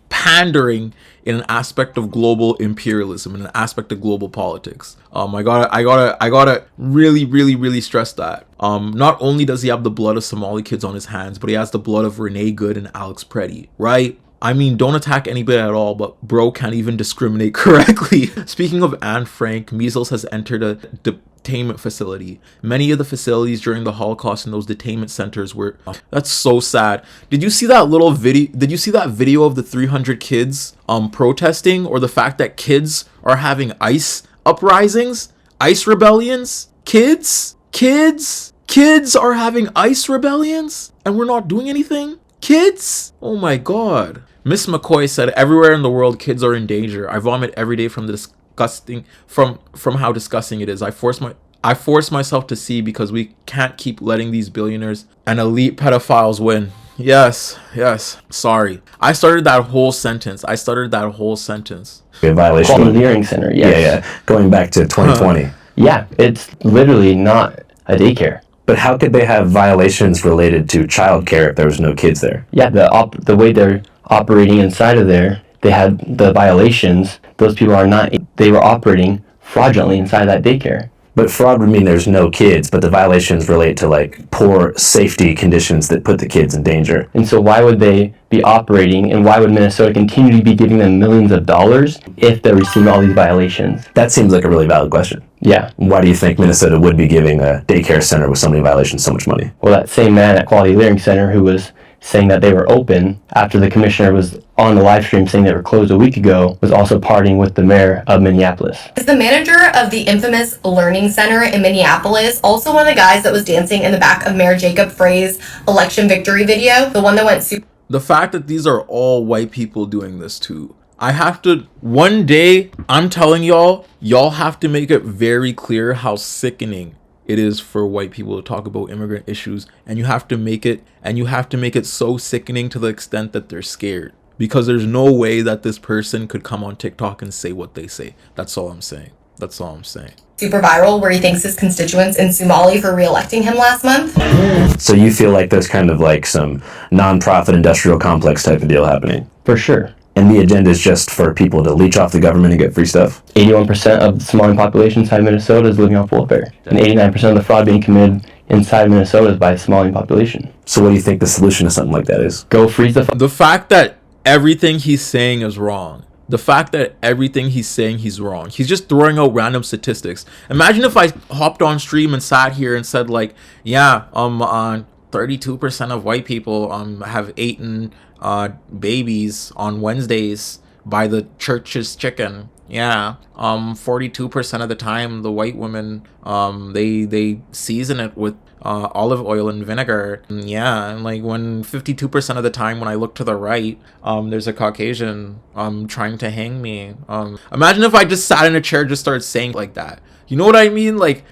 pandering in an aspect of global imperialism, in an aspect of global politics. I gotta really stress that. Not only does he have the blood of Somali kids on his hands, but he has the blood of Renee Good and Alex Preddy, right? I mean, don't attack anybody at all, but bro can't even discriminate correctly. Speaking of Anne Frank, measles has entered a detainment facility. Many of the facilities during the Holocaust in those detainment centers were... That's so sad. Did you see that little video? Did you see that video of the 300 kids protesting, or the fact that kids are having ICE uprisings? ICE rebellions? Kids are having ICE rebellions? And we're not doing anything? Kids? Oh my god. Miss McCoy said, everywhere in the world, kids are in danger. I vomit every day from the disgusting, from how disgusting it is. I force myself to see because we can't keep letting these billionaires and elite pedophiles win. Yes. Sorry. I started that whole sentence. A violation. Colonial Learning Center, yes. Yeah. Going back to 2020. Yeah, it's literally not a daycare. But how could they have violations related to childcare if there was no kids there? Yeah, the way they're operating inside of there, they had the violations. Those people are not, they were operating fraudulently inside that daycare. But fraud would mean there's no kids, but the violations relate to like poor safety conditions that put the kids in danger. And so why would they be operating, and why would Minnesota continue to be giving them millions of dollars if they're receiving all these violations? That seems like a really valid question. Yeah. Why do you think Minnesota would be giving a daycare center with so many violations so much money? Well, that same man at Quality Learning Center who was saying that they were open after the commissioner was on the live stream saying they were closed a week ago was also partying with the mayor of Minneapolis. Is the manager of the infamous Learning Center in Minneapolis also one of the guys that was dancing in the back of Mayor Jacob Frey's election victory video? The one that went super... The fact that these are all white people doing this too. I have to, one day, I'm telling y'all have to make it very clear how sickening it is for white people to talk about immigrant issues, and you have to make it so sickening to the extent that they're scared, because there's no way that this person could come on TikTok and say what they say. That's all I'm saying. Super viral, where he thanks his constituents in Somali for re-electing him last month. So you feel like there's kind of like some non-profit industrial complex type of deal happening? For sure. And the agenda is just for people to leech off the government and get free stuff? 81% of the Somali population inside Minnesota is living off welfare. And 89% of the fraud being committed inside Minnesota is by the Somali population. So what do you think the solution to something like that is? Go freeze the fact that everything he's saying is wrong. He's wrong. He's just throwing out random statistics. Imagine if I hopped on stream and sat here and said like, 32% of white people have eaten babies on Wednesdays by the church's chicken. 42% of the time the white women they season it with olive oil and vinegar. And like when 52% of the time when I look to the right, there's a Caucasian trying to hang me. Imagine if I just sat in a chair and just started saying like that. You know what I mean? Like,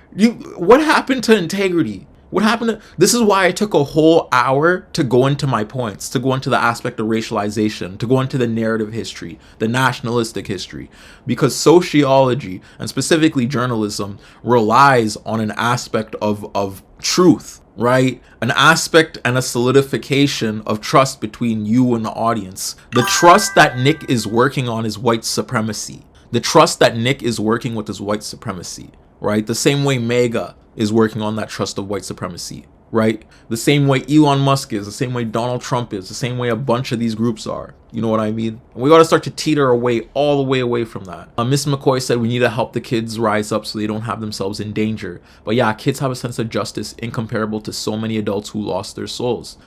what happened to integrity? What happened to... This is why I took a whole hour to go into my points, to go into the aspect of racialization, to go into the narrative history, the nationalistic history, because sociology, and specifically journalism, relies on an aspect of truth, right? An aspect and a solidification of trust between you and the audience. The trust that Nick is working on is white supremacy. The trust that Nick is working with is white supremacy, right? The same way MAGA is working on that trust of white supremacy, right? The same way Elon Musk is, the same way Donald Trump is, the same way a bunch of these groups are. You know what I mean? We got to start to teeter away, all the way away from that. Miss McCoy said we need to help the kids rise up so they don't have themselves in danger. But yeah, kids have a sense of justice incomparable to so many adults who lost their souls.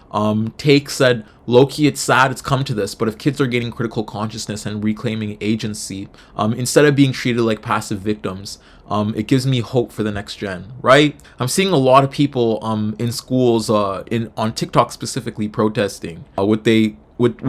Take said, low-key, it's sad it's come to this, but if kids are getting critical consciousness and reclaiming agency, instead of being treated like passive victims, it gives me hope for the next gen, right? I'm seeing a lot of people in schools, on TikTok specifically, protesting with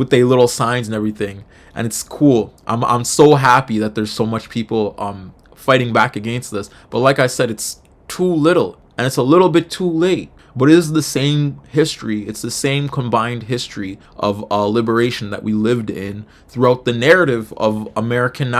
their little signs and everything, and it's cool. I'm so happy that there's so much people fighting back against this. But like I said, it's too little, and it's a little bit too late. But it is the same history. It's the same combined history of liberation that we lived in throughout the narrative of American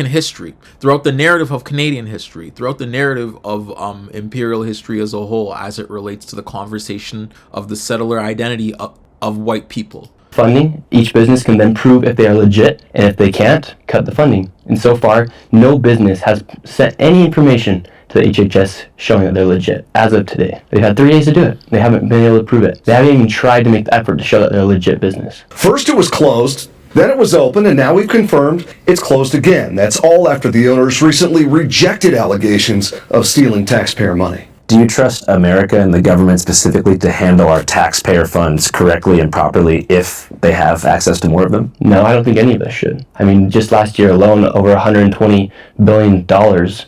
history, throughout the narrative of Canadian history, throughout the narrative of imperial history as a whole, as it relates to the conversation of the settler identity of white people. Funding, each business can then prove if they are legit, and if they can't, cut the funding. And so far, no business has sent any information to the HHS showing that they're legit as of today. They've had 3 days to do it. They haven't been able to prove it. They haven't even tried to make the effort to show that they're a legit business. First it was closed, then it was open, and now we've confirmed it's closed again. That's all after the owners recently rejected allegations of stealing taxpayer money. Do you trust America and the government specifically to handle our taxpayer funds correctly and properly if they have access to more of them? No, I don't think any of us should. I mean, just last year alone, over $120 billion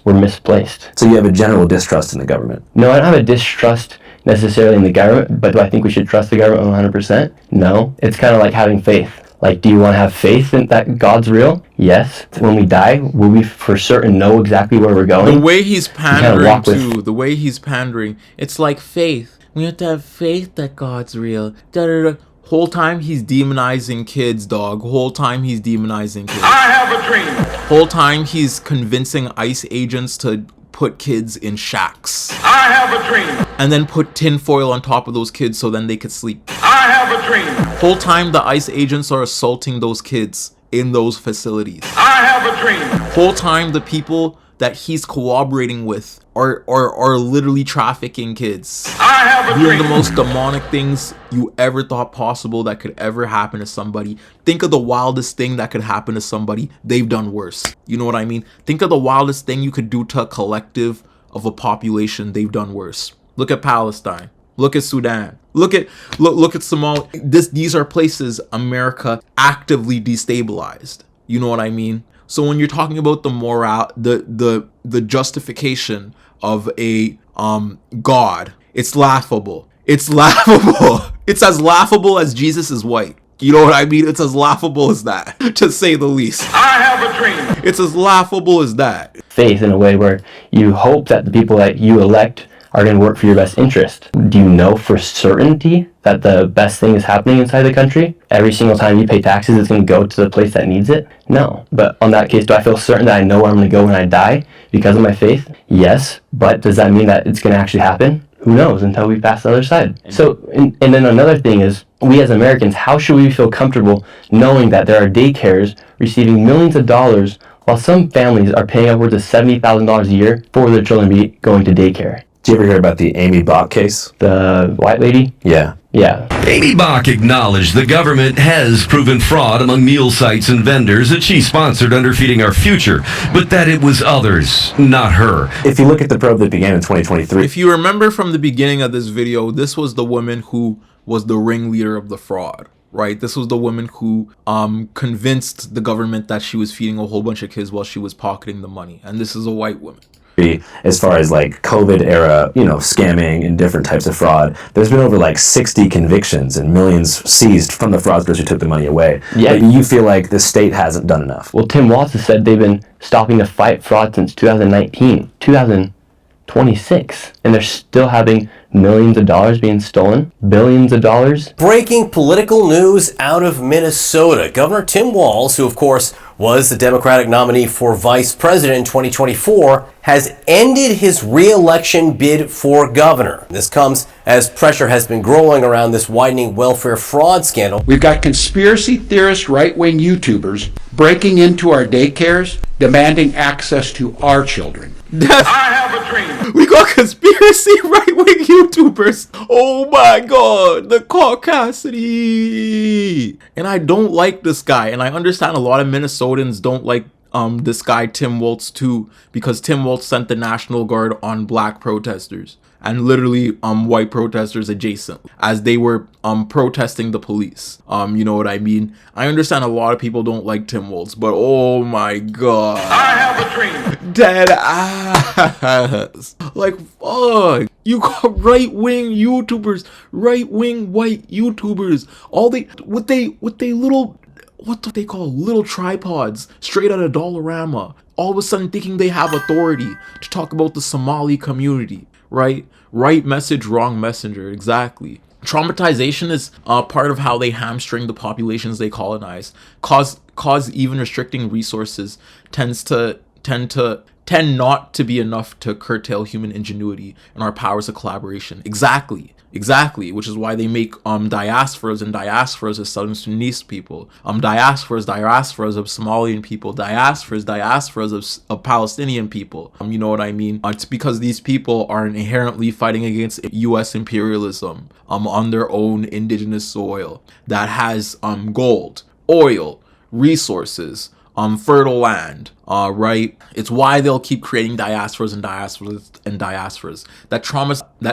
were misplaced. So you have a general distrust in the government? No, I don't have a distrust necessarily in the government, but do I think we should trust the government 100%? No. It's kind of like having faith. Like, do you want to have faith in that God's real? Yes. When we die, will we for certain know exactly where we're going? The way he's pandering too, the way he's pandering, it's like faith. We have to have faith that God's real. Da-da-da. Whole time he's demonizing kids, dog. Whole time he's demonizing kids. I have a dream. Whole time he's convincing ICE agents to put kids in shacks. I have a dream. And then put tinfoil on top of those kids so then they could sleep. I have a dream. Whole time the ICE agents are assaulting those kids in those facilities. I have a dream. Whole time the people that he's cooperating with are literally trafficking kids. I have a doing dream. the most demonic things you ever thought possible that could ever happen to somebody. Think of the wildest thing that could happen to somebody. They've done worse. You know what I mean? Think of the wildest thing you could do to a collective of a population. They've done worse. Look at Palestine. Look at Sudan. Look at Somalia. These are places America actively destabilized. You know what I mean? So when you're talking about the morale, the justification of a God, it's laughable. It's laughable. It's as laughable as Jesus is white. You know what I mean? It's as laughable as that, to say the least. I have a dream. It's as laughable as that. Faith in a way where you hope that the people that you elect are going to work for your best interest. Do you know for certainty that the best thing is happening inside the country? Every single time you pay taxes, it's going to go to the place that needs it? No. But on that case, do I feel certain that I know where I'm going to go when I die because of my faith? Yes. But does that mean that it's going to actually happen? Who knows until we pass the other side. So, and then another thing is, we as Americans, how should we feel comfortable knowing that there are daycares receiving millions of dollars while some families are paying upwards of $70,000 a year for their children to be going to daycare? Did you ever hear about the Amy Bach case? The white lady? Yeah. Yeah. Amy Bach acknowledged the government has proven fraud among meal sites and vendors that she sponsored under Feeding Our Future, but that it was others, not her. If you look at the probe that began in 2023. If you remember from the beginning of this video, this was the woman who was the ringleader of the fraud. Right, this was the woman who convinced the government that she was feeding a whole bunch of kids while she was pocketing the money, and this is a white woman. As far as like COVID era, scamming and different types of fraud, there's been over like 60 convictions and millions seized from the fraudsters who took the money away. Yeah. But you feel like the state hasn't done enough. Well, Tim Walz has said they've been stopping to fight fraud since 2019, 2026, and they're still having millions of dollars being stolen, billions of dollars. Breaking political news out of Minnesota. Governor Tim Walz, who of course was the Democratic nominee for vice president in 2024, has ended his re-election bid for governor. This comes as pressure has been growing around this widening welfare fraud scandal. We've got conspiracy theorist right-wing YouTubers breaking into our daycares, demanding access to our children. I have a dream. We got conspiracy right-wing YouTubers. Oh my god, the caucasity. And I don't like this guy, and I understand a lot of Minnesotans don't like this guy Tim Walz too, because Tim Walz sent the National Guard on black protesters and literally white protesters adjacent as they were protesting the police. You know what I mean? I understand a lot of people don't like Tim Walz, but oh my god, I have a dream. dead ass. Like fuck, you got right-wing YouTubers, right-wing white YouTubers, all they with they little, what do they call, little tripods straight out of Dollarama, all of a sudden thinking they have authority to talk about the Somali community, right? Right message, wrong messenger, exactly. Traumatization is part of how they hamstring the populations they colonize. Cause even restricting resources tend not to be enough to curtail human ingenuity and our powers of collaboration. Exactly, which is why they make diasporas and diasporas of Southern Sudanese people, diasporas of Somalian people, diasporas of Palestinian people. You know what I mean? It's because these people are inherently fighting against U.S. imperialism on their own indigenous soil that has gold, oil, resources, fertile land, right? It's why they'll keep creating diasporas and diasporas and diasporas. That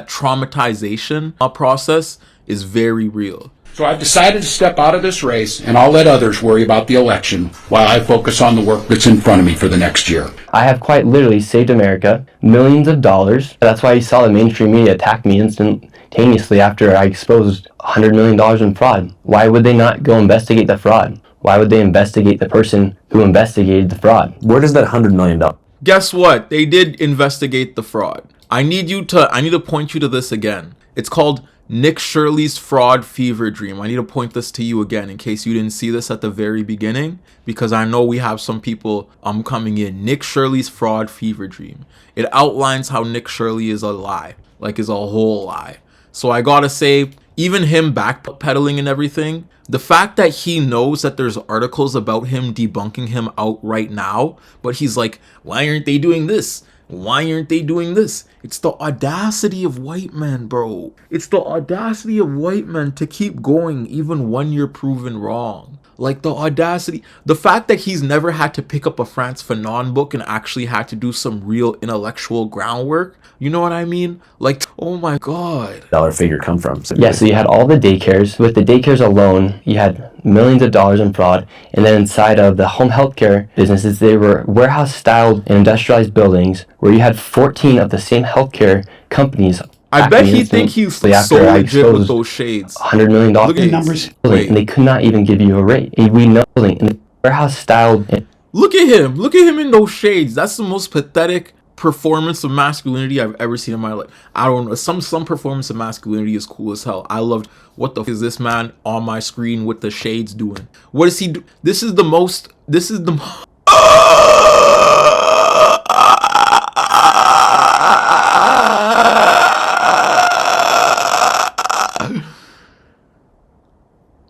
traumatization process is very real. So I've decided to step out of this race, and I'll let others worry about the election while I focus on the work that's in front of me for the next year. I have quite literally saved America millions of dollars. That's why you saw the mainstream media attack me instantaneously after I exposed $100 million in fraud. Why would they not go investigate the fraud? Why would they investigate the person who investigated the fraud? Where does that $100 million? Guess what? They did investigate the fraud. I need to point you to this again. It's called Nick Shirley's fraud fever dream. I need to point this to you again in case you didn't see this at the very beginning, because I know we have some people coming in. Nick Shirley's fraud fever dream. It outlines how Nick Shirley is a lie, like is a whole lie. So I gotta say, even him backpedaling and everything, the fact that he knows that there's articles about him debunking him out right now, but he's like, why aren't they doing this? Why aren't they doing this? It's the audacity of white men, bro. It's the audacity of white men to keep going even when you're proven wrong. Like the audacity, the fact that he's never had to pick up a Frantz Fanon book and actually had to do some real intellectual groundwork. You know what I mean? Like, oh my God. Dollar figure come from? Yeah, so you had all the daycares. With the daycares alone, you had millions of dollars in fraud. And then inside of the home healthcare businesses, they were warehouse-styled and industrialized buildings where you had 14 of the same healthcare companies. I bet he think he's so legit with those shades. $100 million. Look at the numbers. And they could not even give you a rate. We know in the warehouse-styled. Look at him. Look at him in those shades. That's the most pathetic performance of masculinity I've ever seen in my life. I don't know. Some performance of masculinity is cool as hell. I loved, what the f is this man on my screen with the shades doing? What is he do? This is the most.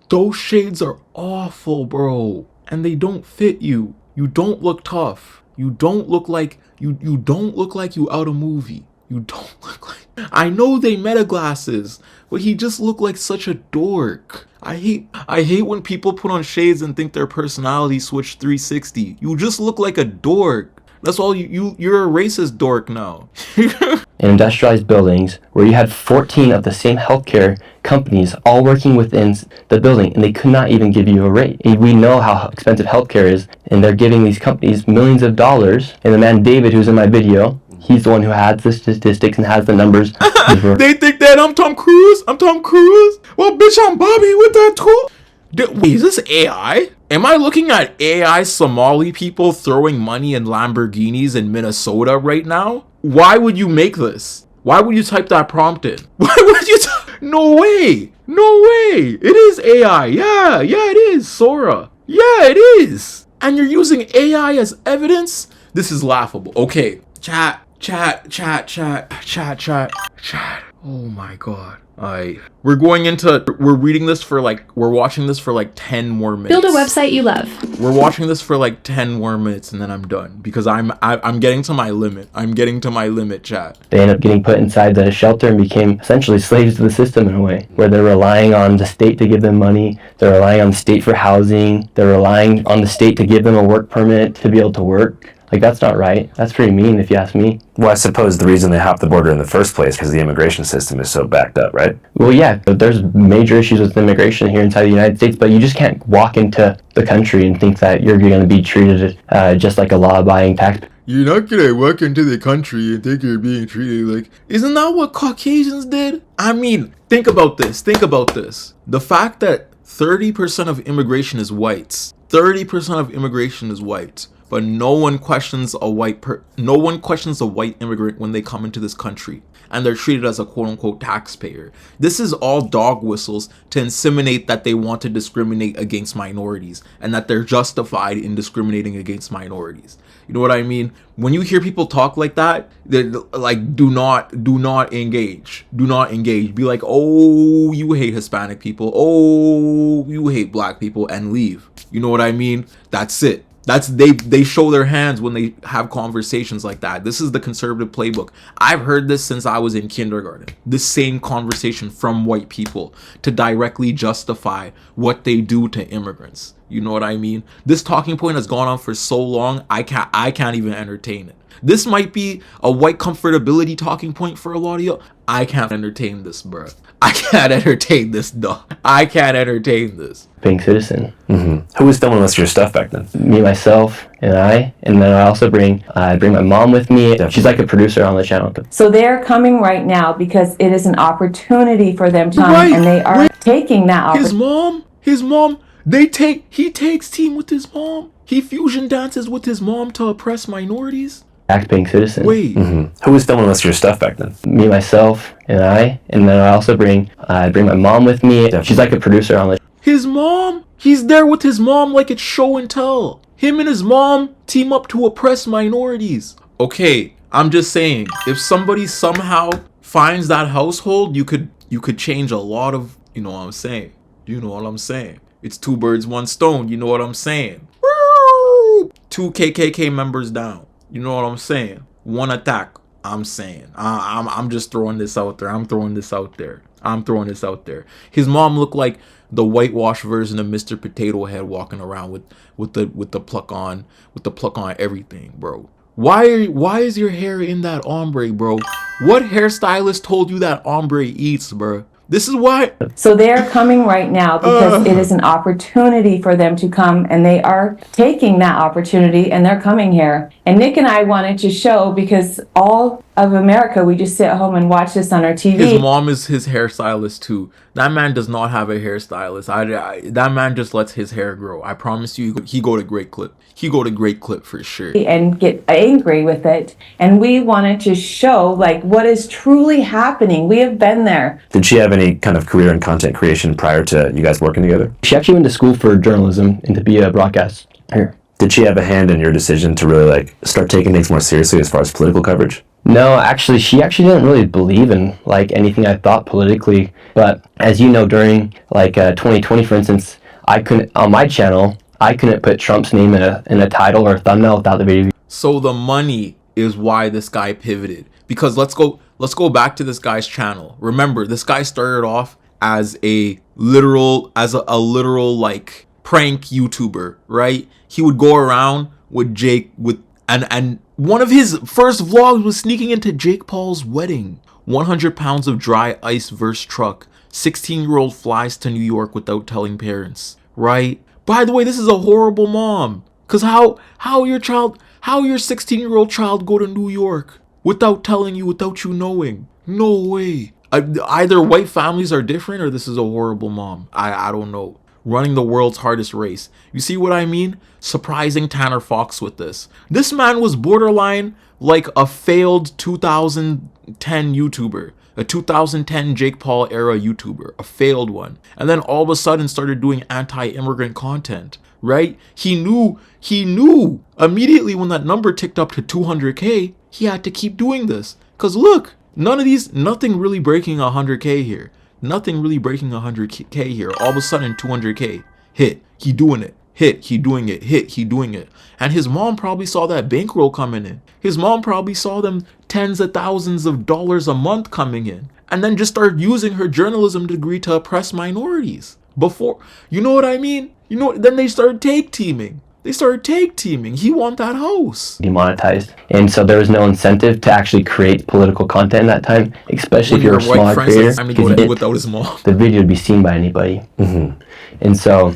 Those shades are awful, bro. And they don't fit you. You don't look tough. You don't look like you don't look like you out a movie. You don't look like, I know they meta glasses, but he just looked like such a dork. I hate when people put on shades and think their personality switched 360. You just look like a dork. That's all you're a racist dork now. In industrialized buildings where you had 14 of the same healthcare companies all working within the building, and they could not even give you a rate. We know how expensive healthcare is, and they're giving these companies millions of dollars. And the man David, who's in my video, he's the one who has the statistics and has the numbers. They think that I'm Tom Cruise. Well, bitch, I'm Bobby with that too. Wait, is this AI? Am I looking at AI Somali people throwing money in Lamborghinis in Minnesota right now? Why would you make this? Why would you type that prompt in? Why would you No way! It is AI. Yeah, it is, Sora. Yeah, it is. And you're using AI as evidence? This is laughable. Okay, chat. Oh my God. We're reading this for we're watching this for 10 more minutes. Build a website you love. We're watching this for 10 more minutes and then I'm done because I'm getting to my limit. I'm getting to my limit, chat. They end up getting put inside the shelter and became essentially slaves to the system in a way, where they're relying on the state to give them money, they're relying on the state for housing, they're relying on the state to give them a work permit to be able to work. That's not right. That's pretty mean if you ask me. Well, I suppose the reason they hopped the border in the first place because the immigration system is so backed up, right? Well, yeah, but there's major issues with immigration here inside the United States, but you just can't walk into the country and think that you're going to be treated just like a law-abiding taxpayer. You're not gonna walk into the country and think you're being treated isn't that what Caucasians did? I mean, think about this. The fact that 30% of immigration is whites. 30% of immigration is whites. But no one questions a white immigrant when they come into this country and they're treated as a quote-unquote taxpayer. This is all dog whistles to insinuate that they want to discriminate against minorities and that they're justified in discriminating against minorities. You know what I mean? When you hear people talk like that, they're do not engage. Do not engage. Be like, oh, you hate Hispanic people. Oh, you hate black people, and leave. You know what I mean? That's it. They show their hands when they have conversations like that. This is the conservative playbook. I've heard this since I was in kindergarten. This same conversation from white people to directly justify what they do to immigrants. You know what I mean? This talking point has gone on for so long, I can't even entertain it. This might be a white comfortability talking point for a lot of you. I can't entertain this, bro. I can't entertain this, dog. I can't entertain this. Paying citizen. Mm-hmm. Who was filming most of your stuff back then? Me, myself, and then I also bring my mom with me. She's like a producer on the channel. So they're coming right now because it is an opportunity for them to come, and they are taking that opportunity. His mom, he takes team with his mom. He fusion dances with his mom to oppress minorities. Paying citizen. Wait. Mm-hmm. Who was filming most of your stuff back then? Me, myself, and then I also bring my mom with me. She's like a producer on the. His mom? He's there with his mom like it's show and tell. Him and his mom team up to oppress minorities. Okay, I'm just saying, if somebody somehow finds that household, you could change a lot of, you know what I'm saying? You know what I'm saying? It's two birds, one stone, you know what I'm saying? 2 KKK members down. You know what I'm saying? One attack. I'm saying. I'm just throwing this out there. I'm throwing this out there. His mom looked like the whitewashed version of Mr. Potato Head walking around with the pluck on everything, bro. Why is your hair in that ombre, bro? What hairstylist told you that ombre eats, bro? This is why. So they're coming right now because it is an opportunity for them to come, and they are taking that opportunity and they're coming here. And Nick and I wanted to show, because all of America, we just sit at home and watch this on our TV. His mom is his hairstylist too. That man does not have a hairstylist. That man just lets his hair grow. I promise you, he go to great clip. He go to great clip for sure. And get angry with it. And we wanted to show what is truly happening. We have been there. Did she have any kind of career in content creation prior to you guys working together? She actually went to school for journalism and to be a broadcaster. Did she have a hand in your decision to really start taking things more seriously as far as political coverage? No, actually, she didn't really believe in anything I thought politically. But as you know, during 2020, for instance, on my channel, I couldn't put Trump's name in a title or a thumbnail without the video. So the money is why this guy pivoted. Because let's go back to this guy's channel. Remember, this guy started off as a literal prank YouTuber, right? He would go around with Jake and one of his first vlogs was sneaking into Jake Paul's wedding. 100 pounds of dry ice versus truck. 16-year-old flies to New York without telling parents, right? By the way, this is a horrible mom. Cause how your 16-year-old child go to New York without telling you, without you knowing? No way. Either white families are different or this is a horrible mom. I don't know. Running the world's hardest race. You see what I mean? Surprising Tanner Fox with this. This man was borderline like a failed 2010 YouTuber. A 2010 Jake Paul era YouTuber. A failed one. And then all of a sudden started doing anti-immigrant content. Right? He knew immediately when that number ticked up to 200K, he had to keep doing this. Cause look, nothing really breaking 100K here. Nothing really breaking 100K here. All of a sudden, 200K hit. He doing it. Hit. He doing it. Hit. He doing it. And his mom probably saw that bankroll coming in. His mom probably saw them tens of thousands of dollars a month coming in. And then just started using her journalism degree to oppress minorities. Before, you know what I mean? You know, then they started tag teaming. He want that house. Demonetized. And so there was no incentive to actually create political content in that time, especially if you're a smaller creator. Without his mom. The video would be seen by anybody. Mm-hmm. And so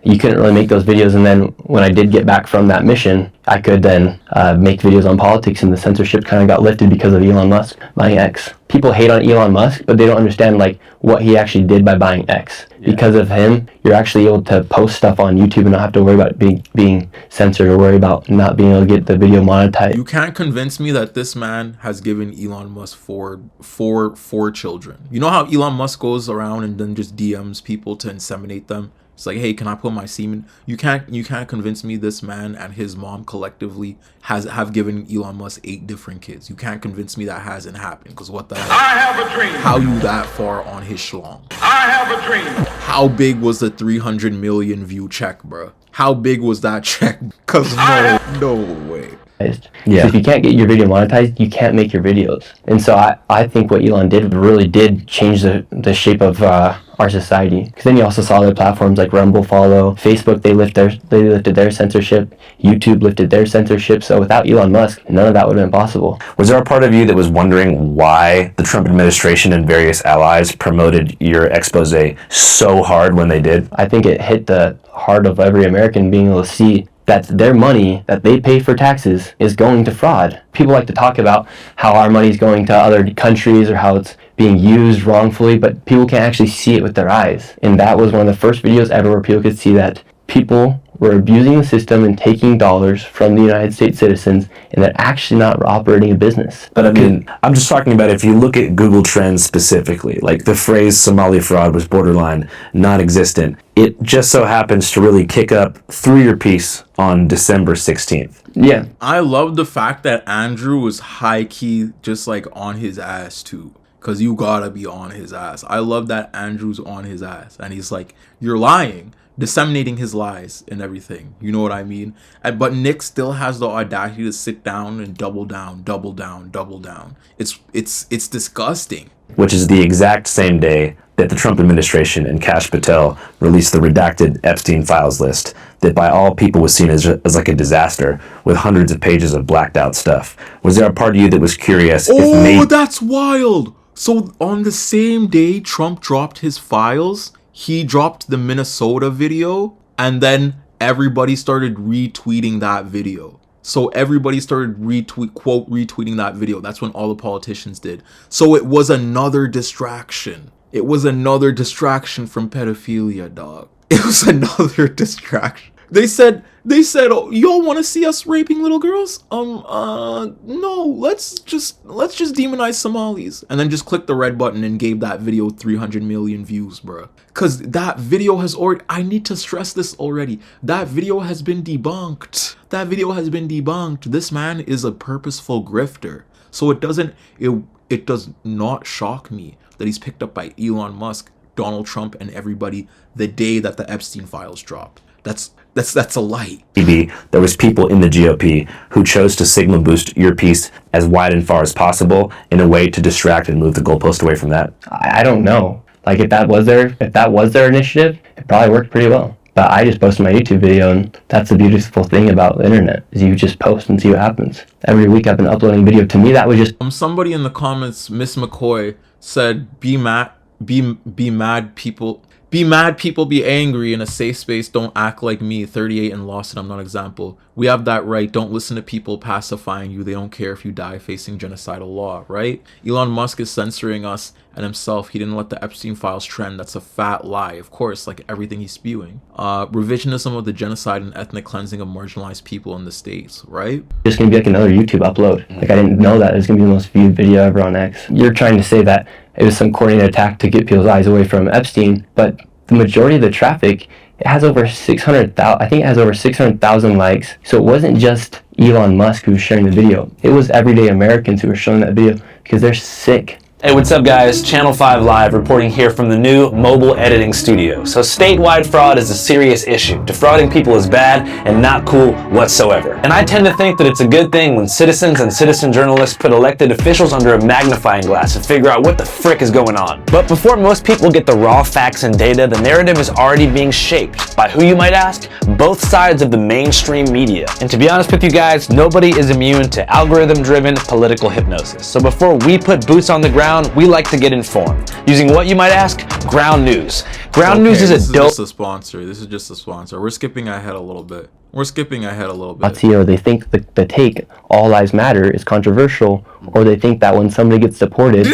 you couldn't really make those videos. And then when I did get back from that mission, I could then make videos on politics, and the censorship kind of got lifted because of Elon Musk buying X. People hate on Elon Musk, but they don't understand like what he actually did by buying X. Because of him, you're actually able to post stuff on YouTube and not have to worry about being censored or worry about not being able to get the video monetized. You can't convince me that this man has given Elon Musk four children. You know how Elon Musk goes around and then just DMs people to inseminate them? It's like, hey, can I put my semen? You can't convince me this man and his mom collectively have given Elon Musk 8 different kids. You can't convince me that hasn't happened. Because what the hell? I have a dream. How you that far on his schlong? I have a dream. How big was the 300 million view check, bro? How big was that check? Because no way. Yeah. So if you can't get your video monetized, you can't make your videos. And so I think what Elon did really did change the shape of our society. Because then you also saw other platforms like Rumble follow, Facebook, they lifted their censorship, YouTube lifted their censorship. So without Elon Musk, none of that would have been possible. Was there a part of you that was wondering why the Trump administration and various allies promoted your expose so hard when they did? I think it hit the heart of every American being able to see that their money that they pay for taxes is going to fraud. People like to talk about how our money is going to other countries or how it's being used wrongfully, but people can't actually see it with their eyes. And that was one of the first videos ever where people could see that people were abusing the system and taking dollars from the United States citizens, and they're actually not operating a business. But I mean, I'm just talking about if you look at Google Trends specifically, like the phrase Somali fraud was borderline non-existent. It just so happens to really kick up through your piece on December 16th. Yeah. I love the fact that Andrew was high-key just like on his ass too. Because you gotta be on his ass. I love that Andrew's on his ass. And he's like, you're lying. Disseminating his lies and everything. You know what I mean? But Nick still has the audacity to sit down and double down. It's disgusting. Which is the exact same day that the Trump administration and Kash Patel released the redacted Epstein files list that by all people was seen as like a disaster with hundreds of pages of blacked out stuff. Was there a part of you that was curious if that's wild! So on the same day Trump dropped his files, he dropped the Minnesota video, and then everybody started retweeting that video. So everybody started retweeting that video. That's when all the politicians did. So it was another distraction. It was another distraction from pedophilia, dog. It was another distraction. They said, oh, y'all want to see us raping little girls? No, let's just demonize Somalis. And then just click the red button and gave that video 300 million views, bruh. Because that video has already, I need to stress this already. That video has been debunked. This man is a purposeful grifter. So it does not shock me that he's picked up by Elon Musk, Donald Trump, and everybody the day that the Epstein files dropped. That's a lie. There was people in the GOP who chose to signal boost your piece as wide and far as possible in a way to distract and move the goalpost away from that. I don't know. Like if that was their initiative, it probably worked pretty well. But I just posted my YouTube video, and that's the beautiful thing about the internet, is you just post and see what happens. Every week I've been uploading video. To me, that was just... Somebody in the comments, Miss McCoy, said, be mad people... Be mad people, be angry in a safe space. Don't act like me, 38 and lost, and I'm not example. We have that right. Don't listen to people pacifying you. They don't care if you die facing genocidal law, right? Elon Musk is censoring us and himself. He didn't let the Epstein files trend. That's a fat lie, of course, like everything he's spewing. Revisionism of the genocide and ethnic cleansing of marginalized people in the States, right? It's gonna be like another YouTube upload. Like I didn't know that it was gonna be the most viewed video ever on X. You're trying to say that it was some coordinated attack to get people's eyes away from Epstein, but the majority of the traffic, it has over 600,000, I think it has over 600,000 likes. So it wasn't just Elon Musk who was sharing the video. It was everyday Americans who were showing that video because they're sick Hey, what's up guys? Channel 5 Live reporting here from the new mobile editing studio. So statewide fraud is a serious issue. Defrauding people is bad and not cool whatsoever. And I tend to think that it's a good thing when citizens and citizen journalists put elected officials under a magnifying glass and figure out what the frick is going on. But before most people get the raw facts and data, the narrative is already being shaped. By who, you might ask? Both sides of the mainstream media. And to be honest with you guys, nobody is immune to algorithm-driven political hypnosis. So before we put boots on the ground, we like to get informed using what you might ask, ground news. Ground news is a dope. This is just a sponsor. This is just a sponsor. We're skipping ahead a little bit. Latino, they think the take all lives matter is controversial, or they think that when somebody gets deported, Wait.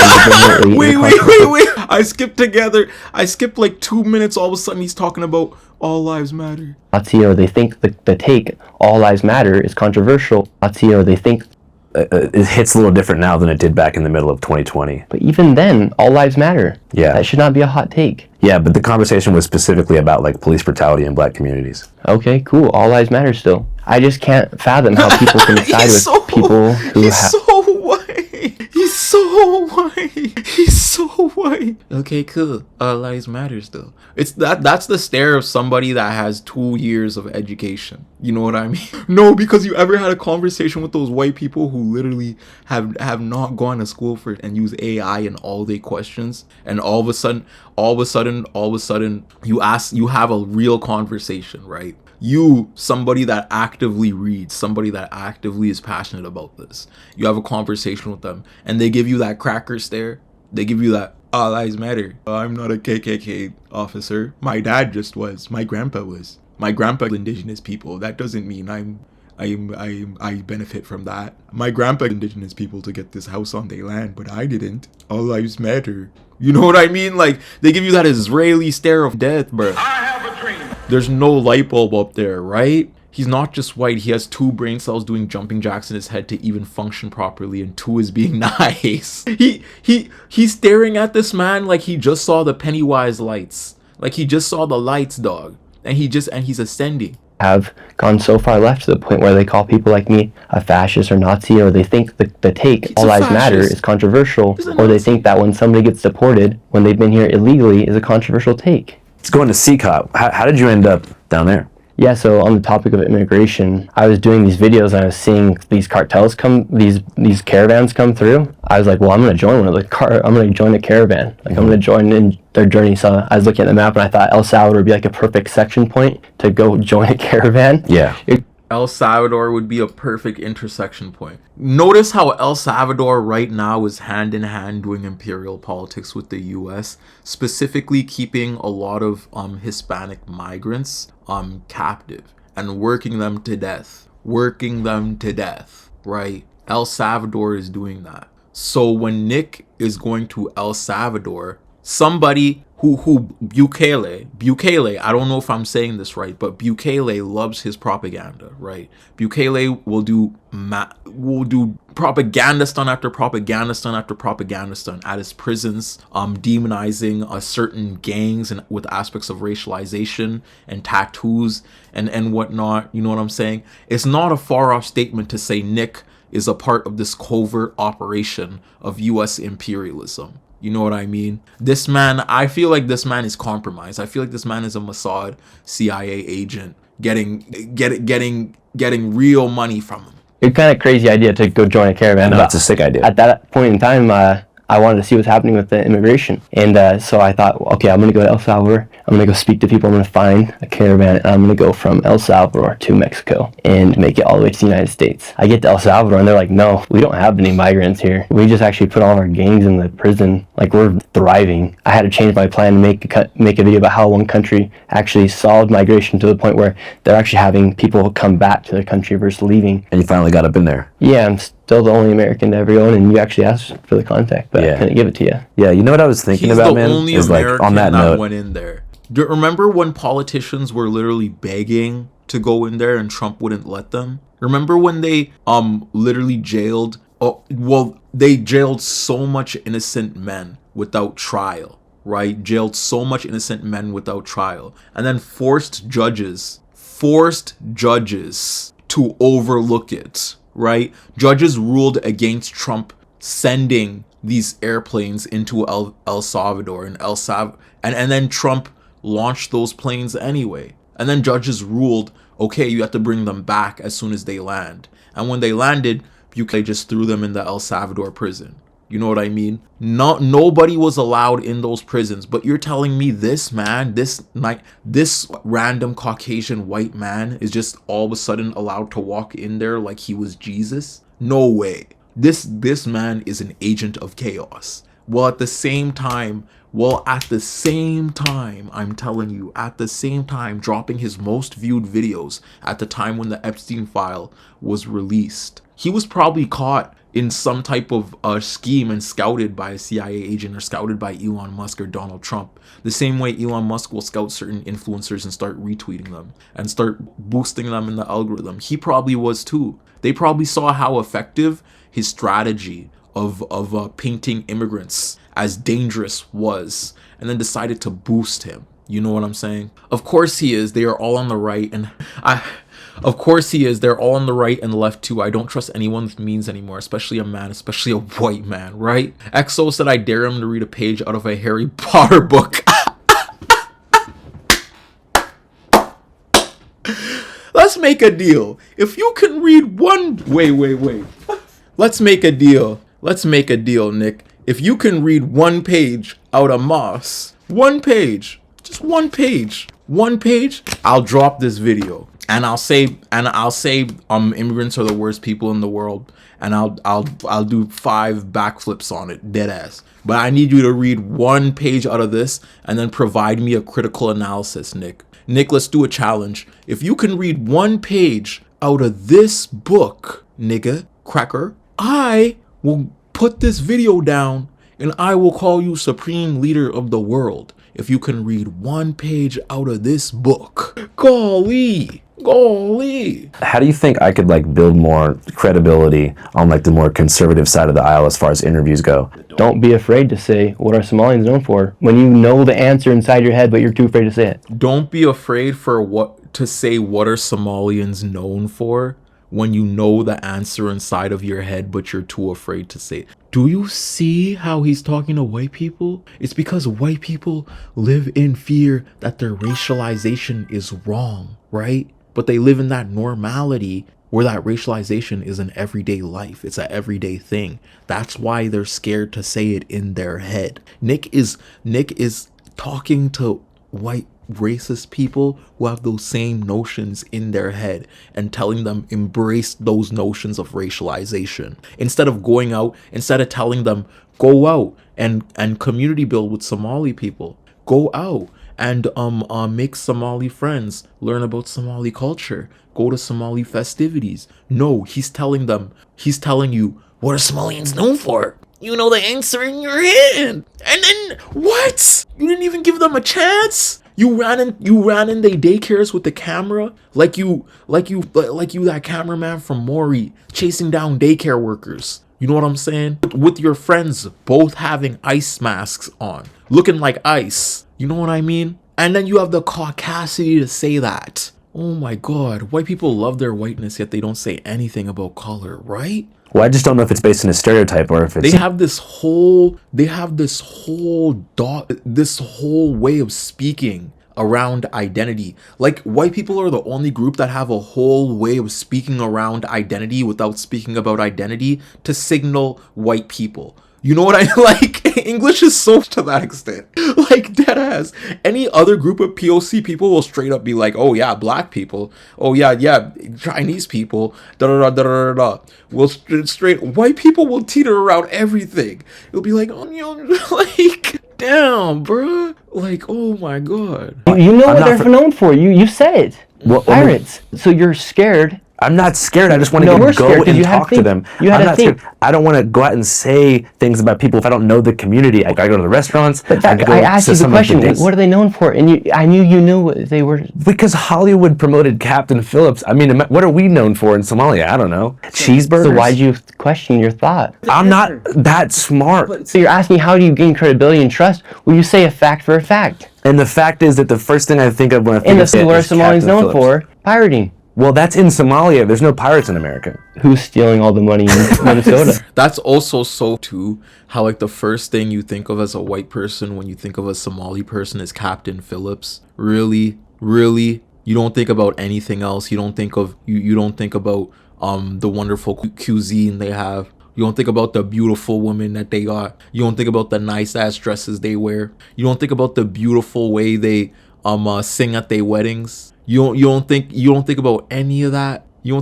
I skipped like 2 minutes. All of a sudden, he's talking about all lives matter. Latino, they think the take all lives matter is controversial. Latino, they think. It hits a little different now than it did back in the middle of 2020. But even then, all lives matter. Yeah. That should not be a hot take. Yeah, but the conversation was specifically about like police brutality in black communities. Okay, cool. All lives matter still. I just can't fathom how people can side with people who have. He's so white. He's so white. Okay, cool. All lives matter still. It's that's the stare of somebody that has 2 years of education. You know what I mean? No, because you ever had a conversation with those white people who literally have not gone to school for and use AI in all their questions, and all of a sudden you have a real conversation, right? You, somebody that actively reads, somebody that actively is passionate about this, you have a conversation with them and they give you that cracker stare. They give you that all lives matter. I'm not a KKK officer. My dad just was. My grandpa was. My grandpa indigenous people. That doesn't mean I benefit from that. My grandpa indigenous people to get this house on their land, but I didn't. All lives matter. You know what I mean? Like, they give you that Israeli stare of death, bro. There's no light bulb up there, right? He's not just white. He has 2 brain cells doing jumping jacks in his head to even function properly, and 2 is being nice. He's staring at this man like he just saw the Pennywise lights. Like he just saw the lights, dog. And he's ascending. Have gone so far left to the point where they call people like me a fascist or Nazi, or they think the take all lives matter is controversial, or they think that when somebody gets deported when they've been here illegally is a controversial take. It's going to CCOP. How did you end up down there? Yeah, so on the topic of immigration, I was doing these videos and I was seeing these cartels these caravans come through. I was like, well, I'm gonna join I'm gonna join a caravan. Like, I'm gonna join in their journey. So I was looking at the map and I thought El Salvador would be like a perfect section point to go join a caravan. Yeah. El Salvador would be a perfect intersection point. Notice how El Salvador right now is hand in hand doing imperial politics with the US, specifically keeping a lot of Hispanic migrants captive and working them to death, right? El Salvador is doing that. So when Nick is going to El Salvador, somebody who Bukele, I don't know if I'm saying this right, but Bukele loves his propaganda, right? Bukele will do propaganda stunt after propaganda stunt after propaganda stunt at his prisons, demonizing certain gangs and with aspects of racialization and tattoos and whatnot. You know what I'm saying? It's not a far off statement to say Nick is a part of this covert operation of US imperialism. You know what I mean? This man, I feel like this man is compromised. I feel like this man is a Mossad CIA agent getting real money from him. It's kind of crazy idea to go join a caravan. No, it's a sick idea. At that point in time, I wanted to see what's happening with the immigration. And so I thought, okay, I'm going to go to El Salvador. I'm going to go speak to people. I'm going to find a caravan. And I'm going to go from El Salvador to Mexico and make it all the way to the United States. I get to El Salvador and they're like, no, we don't have any migrants here. We just actually put all of our gangs in the prison. Like, we're thriving. I had to change my plan and make a video about how one country actually solved migration to the point where they're actually having people come back to their country versus leaving. And you finally got up in there. Yeah, I'm still the only American to ever own, and you actually asked for the contact, but I couldn't give it to you. Yeah, you know what I was thinking about, man? He's the only American on that note, went in there. Do you remember when politicians were literally begging to go in there and Trump wouldn't let them? Remember when they literally jailed? They jailed so much innocent men without trial, right? Jailed so much innocent men without trial, and then forced judges to overlook it. Right? Judges ruled against Trump sending these airplanes into El Salvador and and then Trump launched those planes anyway. And then judges ruled, okay, you have to bring them back as soon as they land. And when they landed, UK just threw them in the El Salvador prison. You know what I mean? Nobody was allowed in those prisons. But you're telling me this man, this random Caucasian white man is just all of a sudden allowed to walk in there like he was Jesus? No way. This man is an agent of chaos. Well, at the same time, I'm telling you, at the same time, dropping his most viewed videos at the time when the Epstein file was released. He was probably caught in some type of scheme and scouted by a CIA agent or scouted by Elon Musk or Donald Trump. The same way Elon Musk will scout certain influencers and start retweeting them and start boosting them in the algorithm. He probably was too. They probably saw how effective his strategy of painting immigrants as dangerous was, and then decided to boost him. You know what I'm saying? Of course he is. They are all on the right, and of course he is. They're all on the right and left too. I don't trust anyone with means anymore, especially a man, especially a white man, right? EXO said I dare him to read a page out of a Harry Potter book. Let's make a deal. If you can read one... Wait. Let's make a deal. Let's make a deal, Nick. If you can read one page out of Moss, one page, just one page, I'll drop this video. And I'll say immigrants are the worst people in the world, and I'll do 5 backflips on it, dead ass. But I need you to read one page out of this and then provide me a critical analysis, Nick. Nick, let's do a challenge. If you can read one page out of this book, nigga, cracker, I will put this video down and I will call you supreme leader of the world. If you can read one page out of this book. Golly. How do you think I could like build more credibility on like the more conservative side of the aisle as far as interviews go? Don't be afraid to say, what are Somalians known for? When you know the answer inside your head, but you're too afraid to say it. Don't be afraid to say what are Somalians known for when you know the answer inside of your head, but you're too afraid to say it. Do you see how he's talking to white people? It's because white people live in fear that their racialization is wrong, right? But they live in that normality where that racialization is an everyday life. It's an everyday thing. That's why they're scared to say it in their head. Nick is talking to white racist people who have those same notions in their head and telling them embrace those notions of racialization. Instead of telling them go out and community build with Somali people. Go out and make Somali friends, learn about Somali culture, go to Somali festivities. No, he's telling you, what are Somalians known for? You know the answer in your head. And then what? You didn't even give them a chance? You ran in the daycares with the camera like you that cameraman from Maury chasing down daycare workers. You know what I'm saying? With your friends both having ice masks on, looking like ice. You know what I mean? And then you have the caucasity to say that. Oh my God, white people love their whiteness, yet they don't say anything about color, right? Well, I just don't know if it's based on a stereotype or if it's... They have this whole way of speaking around identity. Like, white people are the only group that have a whole way of speaking around identity without speaking about identity to signal white people. You know what I like? English is so to that extent. Like, dead ass. Any other group of POC people will straight up be like, oh yeah, black people. Oh yeah, Chinese people. Da-da-da-da-da-da. Well, straight white people will teeter around everything. It'll be like, oh, you know, like, damn, bruh. Like, oh my God. You know what they're known for. You said it. Well, pirates. So you're scared. I'm not scared. I just want to go and talk to them. You had to think. I don't want to go out and say things about people if I don't know the community. I go to the restaurants. But I asked you the question. What are they known for? And I knew you knew what they were. Because Hollywood promoted Captain Phillips. I mean, what are we known for in Somalia? I don't know. Cheeseburgers. So why'd you question your thought? I'm not that smart. So you're asking how do you gain credibility and trust? Well, you say a fact for a fact. And the fact is that the first thing I think of when I think of what are Somalians known for? Pirating. Well, that's in Somalia. There's no pirates in America. Who's stealing all the money in Minnesota? That's also so too how like the first thing you think of as a white person when you think of a Somali person is Captain Phillips. Really, you don't think about anything else. You don't think of you don't think about the wonderful cuisine they have. You don't think about the beautiful women that they got. You don't think about the nice ass dresses they wear. You don't think about the beautiful way they sing at their weddings. You don't think about any of that. You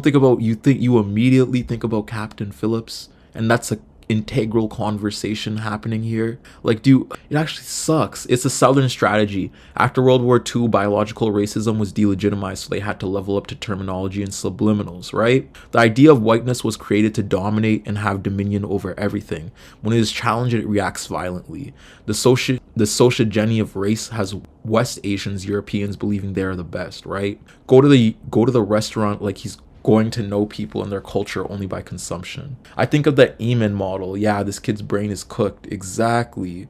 immediately think about Captain Phillips, and that's a integral conversation happening here. Like, dude, it actually sucks. It's a Southern strategy. After World War II, biological racism was delegitimized, so they had to level up to terminology and subliminals, right? The idea of whiteness was created to dominate and have dominion over everything. When it is challenged, it reacts violently. The sociogeny of race has West Asians, Europeans believing they are the best, right? Go to the restaurant like he's going to know people and their culture only by consumption. I think of the Eamon model. Yeah, this kid's brain is cooked. Exactly.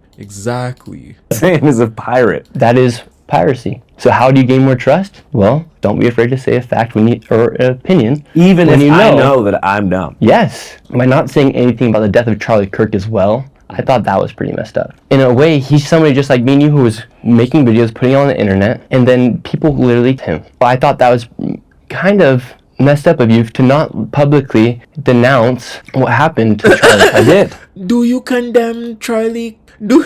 Same as a pirate. That is piracy. So how do you gain more trust? Well, don't be afraid to say a fact or an opinion. Even if I know that I'm dumb. Yes. By not saying anything about the death of Charlie Kirk as well, I thought that was pretty messed up. In a way, he's somebody just like me and you who was making videos, putting it on the internet, and then people literally him. I thought that was kind of messed up of you to not publicly denounce what happened to Charlie. I did. Do you condemn Charlie? Do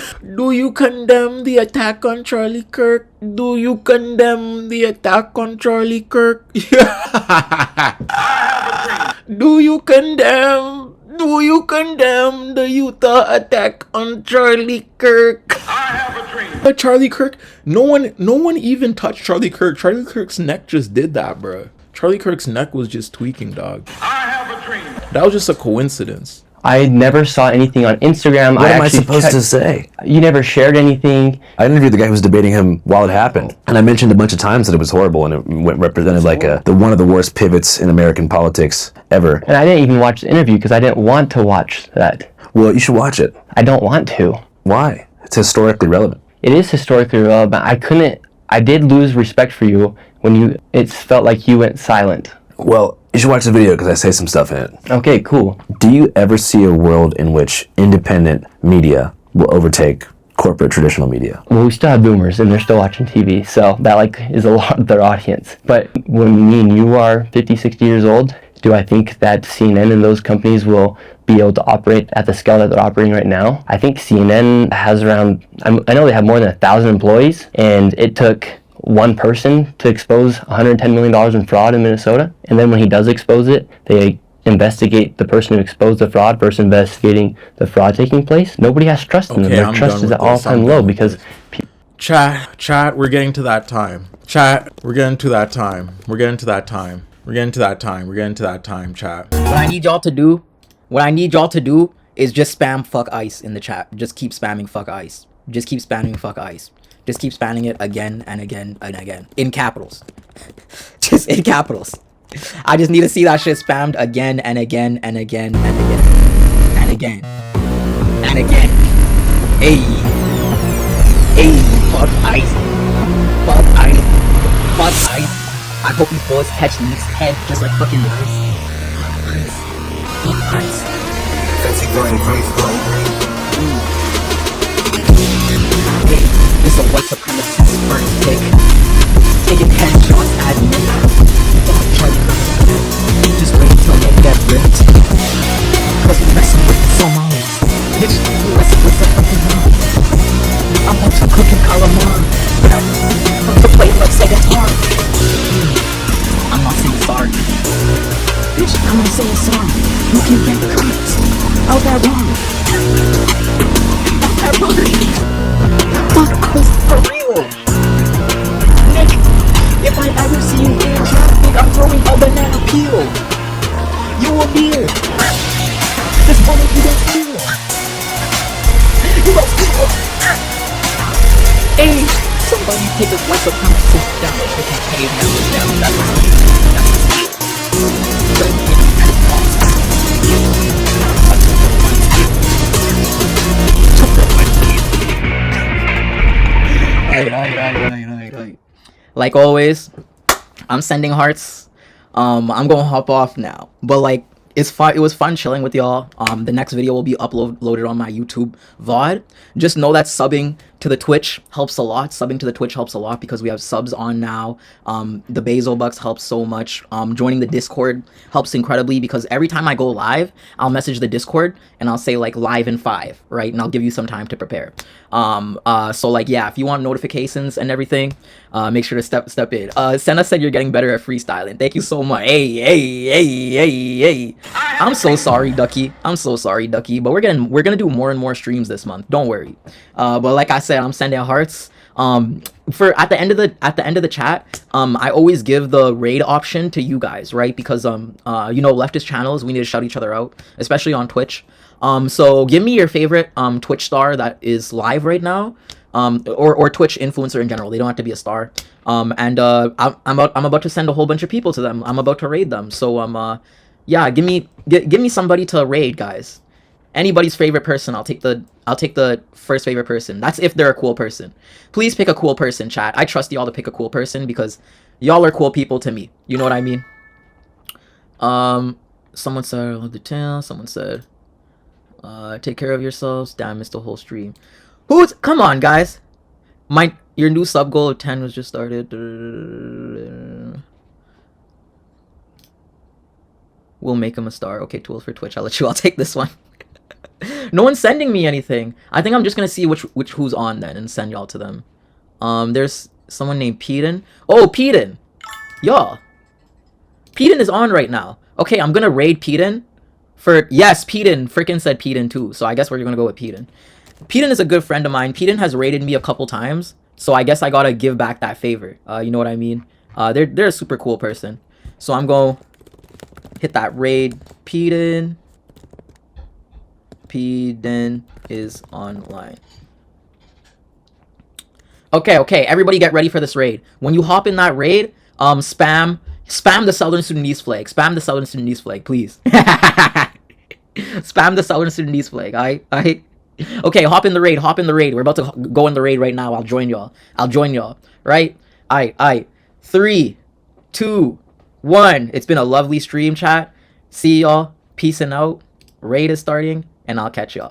you condemn the attack on Charlie Kirk? Do you condemn the attack on Charlie Kirk? Do you condemn the Utah attack on Charlie Kirk? But Charlie Kirk, no one even touched Charlie Kirk. Charlie Kirk's neck just did that, bruh. Charlie Kirk's neck was just tweaking, dog. That was just a coincidence. I never saw anything on Instagram. What am I supposed to say? You never shared anything. I interviewed the guy who was debating him while it happened, and I mentioned a bunch of times that it was horrible and it represented like one of the worst pivots in American politics ever. And I didn't even watch the interview because I didn't want to watch that. Well, you should watch it. I don't want to. Why? It's historically relevant. It is historically relevant. I did lose respect for you when it felt like you went silent. Well, you should watch the video because I say some stuff in it. Okay, cool. Do you ever see a world in which independent media will overtake corporate traditional media? Well, we still have boomers and they're still watching TV, so that is a lot of their audience. But when me and you are 50, 60 years old, do I think that CNN and those companies will be able to operate at the scale that they're operating right now? I think CNN has around, I know they have more than 1,000 employees, and it took one person to expose $110 million in fraud in Minnesota. And then when he does expose it, they investigate the person who exposed the fraud versus investigating the fraud taking place. Nobody has trust in them. Their trust is at all-time low because Chat, we're getting to that time. Chat, we're getting to that time. We're getting to that time. We're getting to that time. We're getting to that time, chat. What I need y'all to do is just spam fuck ice in the chat. Just keep spamming fuck ice. Just keep spamming fuck ice. Just keep spamming it again and again and again. In capitals. Just in capitals. I just need to see that shit spammed again and again and again and again. And again. And again. Hey. Hey. Fuck ice. Fuck ice. Fuck ice. I hope these bullets catch Nick's head just like fucking ice. Ice. Fuck ice. Fancy going crazy, bro. This a white supremacist first pick. Taking headshots at me. Fuck Charlie Kirk. Just wait till they get ripped. Cause we're messing with the Somalis. Bitch, we're messing with the fucking mob. I'm on to cooking calamar. I'm to play like say guitar. I'm not saying sorry. Bitch, I'm gonna say a song. You can get comments. Oh, that wrong. Oh, that wrong. Fuck this for real. Nick, if I ever see you in traffic, I'm throwing a banana peel. You a beer. This moment you don't feel. You don't feel. Hey, somebody take this white supremacist down. They can pay members down. That's what's Right. Like always, I'm sending hearts. I'm gonna hop off now. But like, it's fun. It was fun chilling with y'all. The next video will be uploaded on my YouTube VOD. Just know that subbing to the Twitch helps a lot. Subbing to the Twitch helps a lot because we have subs on now. The Basil Bucks helps so much. Joining the Discord helps incredibly because every time I go live, I'll message the Discord and I'll say like live in 5, right? And I'll give you some time to prepare. So like, yeah, if you want notifications and everything, make sure to step in. Senna said you're getting better at freestyling. Thank you so much. Hey. I'm so sorry, Ducky. I'm so sorry, Ducky. But we're gonna do more and more streams this month. Don't worry. But like I said, I'm sending hearts. For at the end of the chat, I always give the raid option to you guys, right? Because you know, leftist channels, we need to shout each other out, especially on Twitch. So give me your favorite Twitch star that is live right now, or Twitch influencer in general. They don't have to be a star. I'm about to send a whole bunch of people to them. I'm about to raid them. So yeah, give me somebody to raid, guys. Anybody's favorite person. I'll take the first favorite person. That's if they're a cool person. Please pick a cool person, chat. I trust y'all to pick a cool person because y'all are cool people to me. You know what I mean? Someone said I love the town. Someone said take care of yourselves. Damn, missed the whole stream. Come on, guys. Your new sub goal of 10 was just started. We'll make him a star. Okay, tools for Twitch. I'll take this one. No one's sending me anything. I think I'm just gonna see who's on then and send y'all to them. There's someone named Peden. Oh, Peden! Y'all. Peden is on right now. Okay, I'm gonna raid Peden. Yes, Peden. Frickin' said Peden too. So I guess we're gonna go with Peden. Peden is a good friend of mine. Peden has raided me a couple times. So I guess I gotta give back that favor. You know what I mean? They're a super cool person. So I'm gonna hit that raid. Peden is online. Okay, everybody get ready for this raid. When you hop in that raid, spam the Southern Sudanese flag. Spam the Southern Sudanese flag, please. Spam the Southern Sudanese flag. Okay, hop in the raid. We're about to go in the raid right now. I'll join y'all. Right? Aight. 3, 2, 1. It's been a lovely stream, chat. See y'all. Peace and out. Raid is starting, and I'll catch y'all.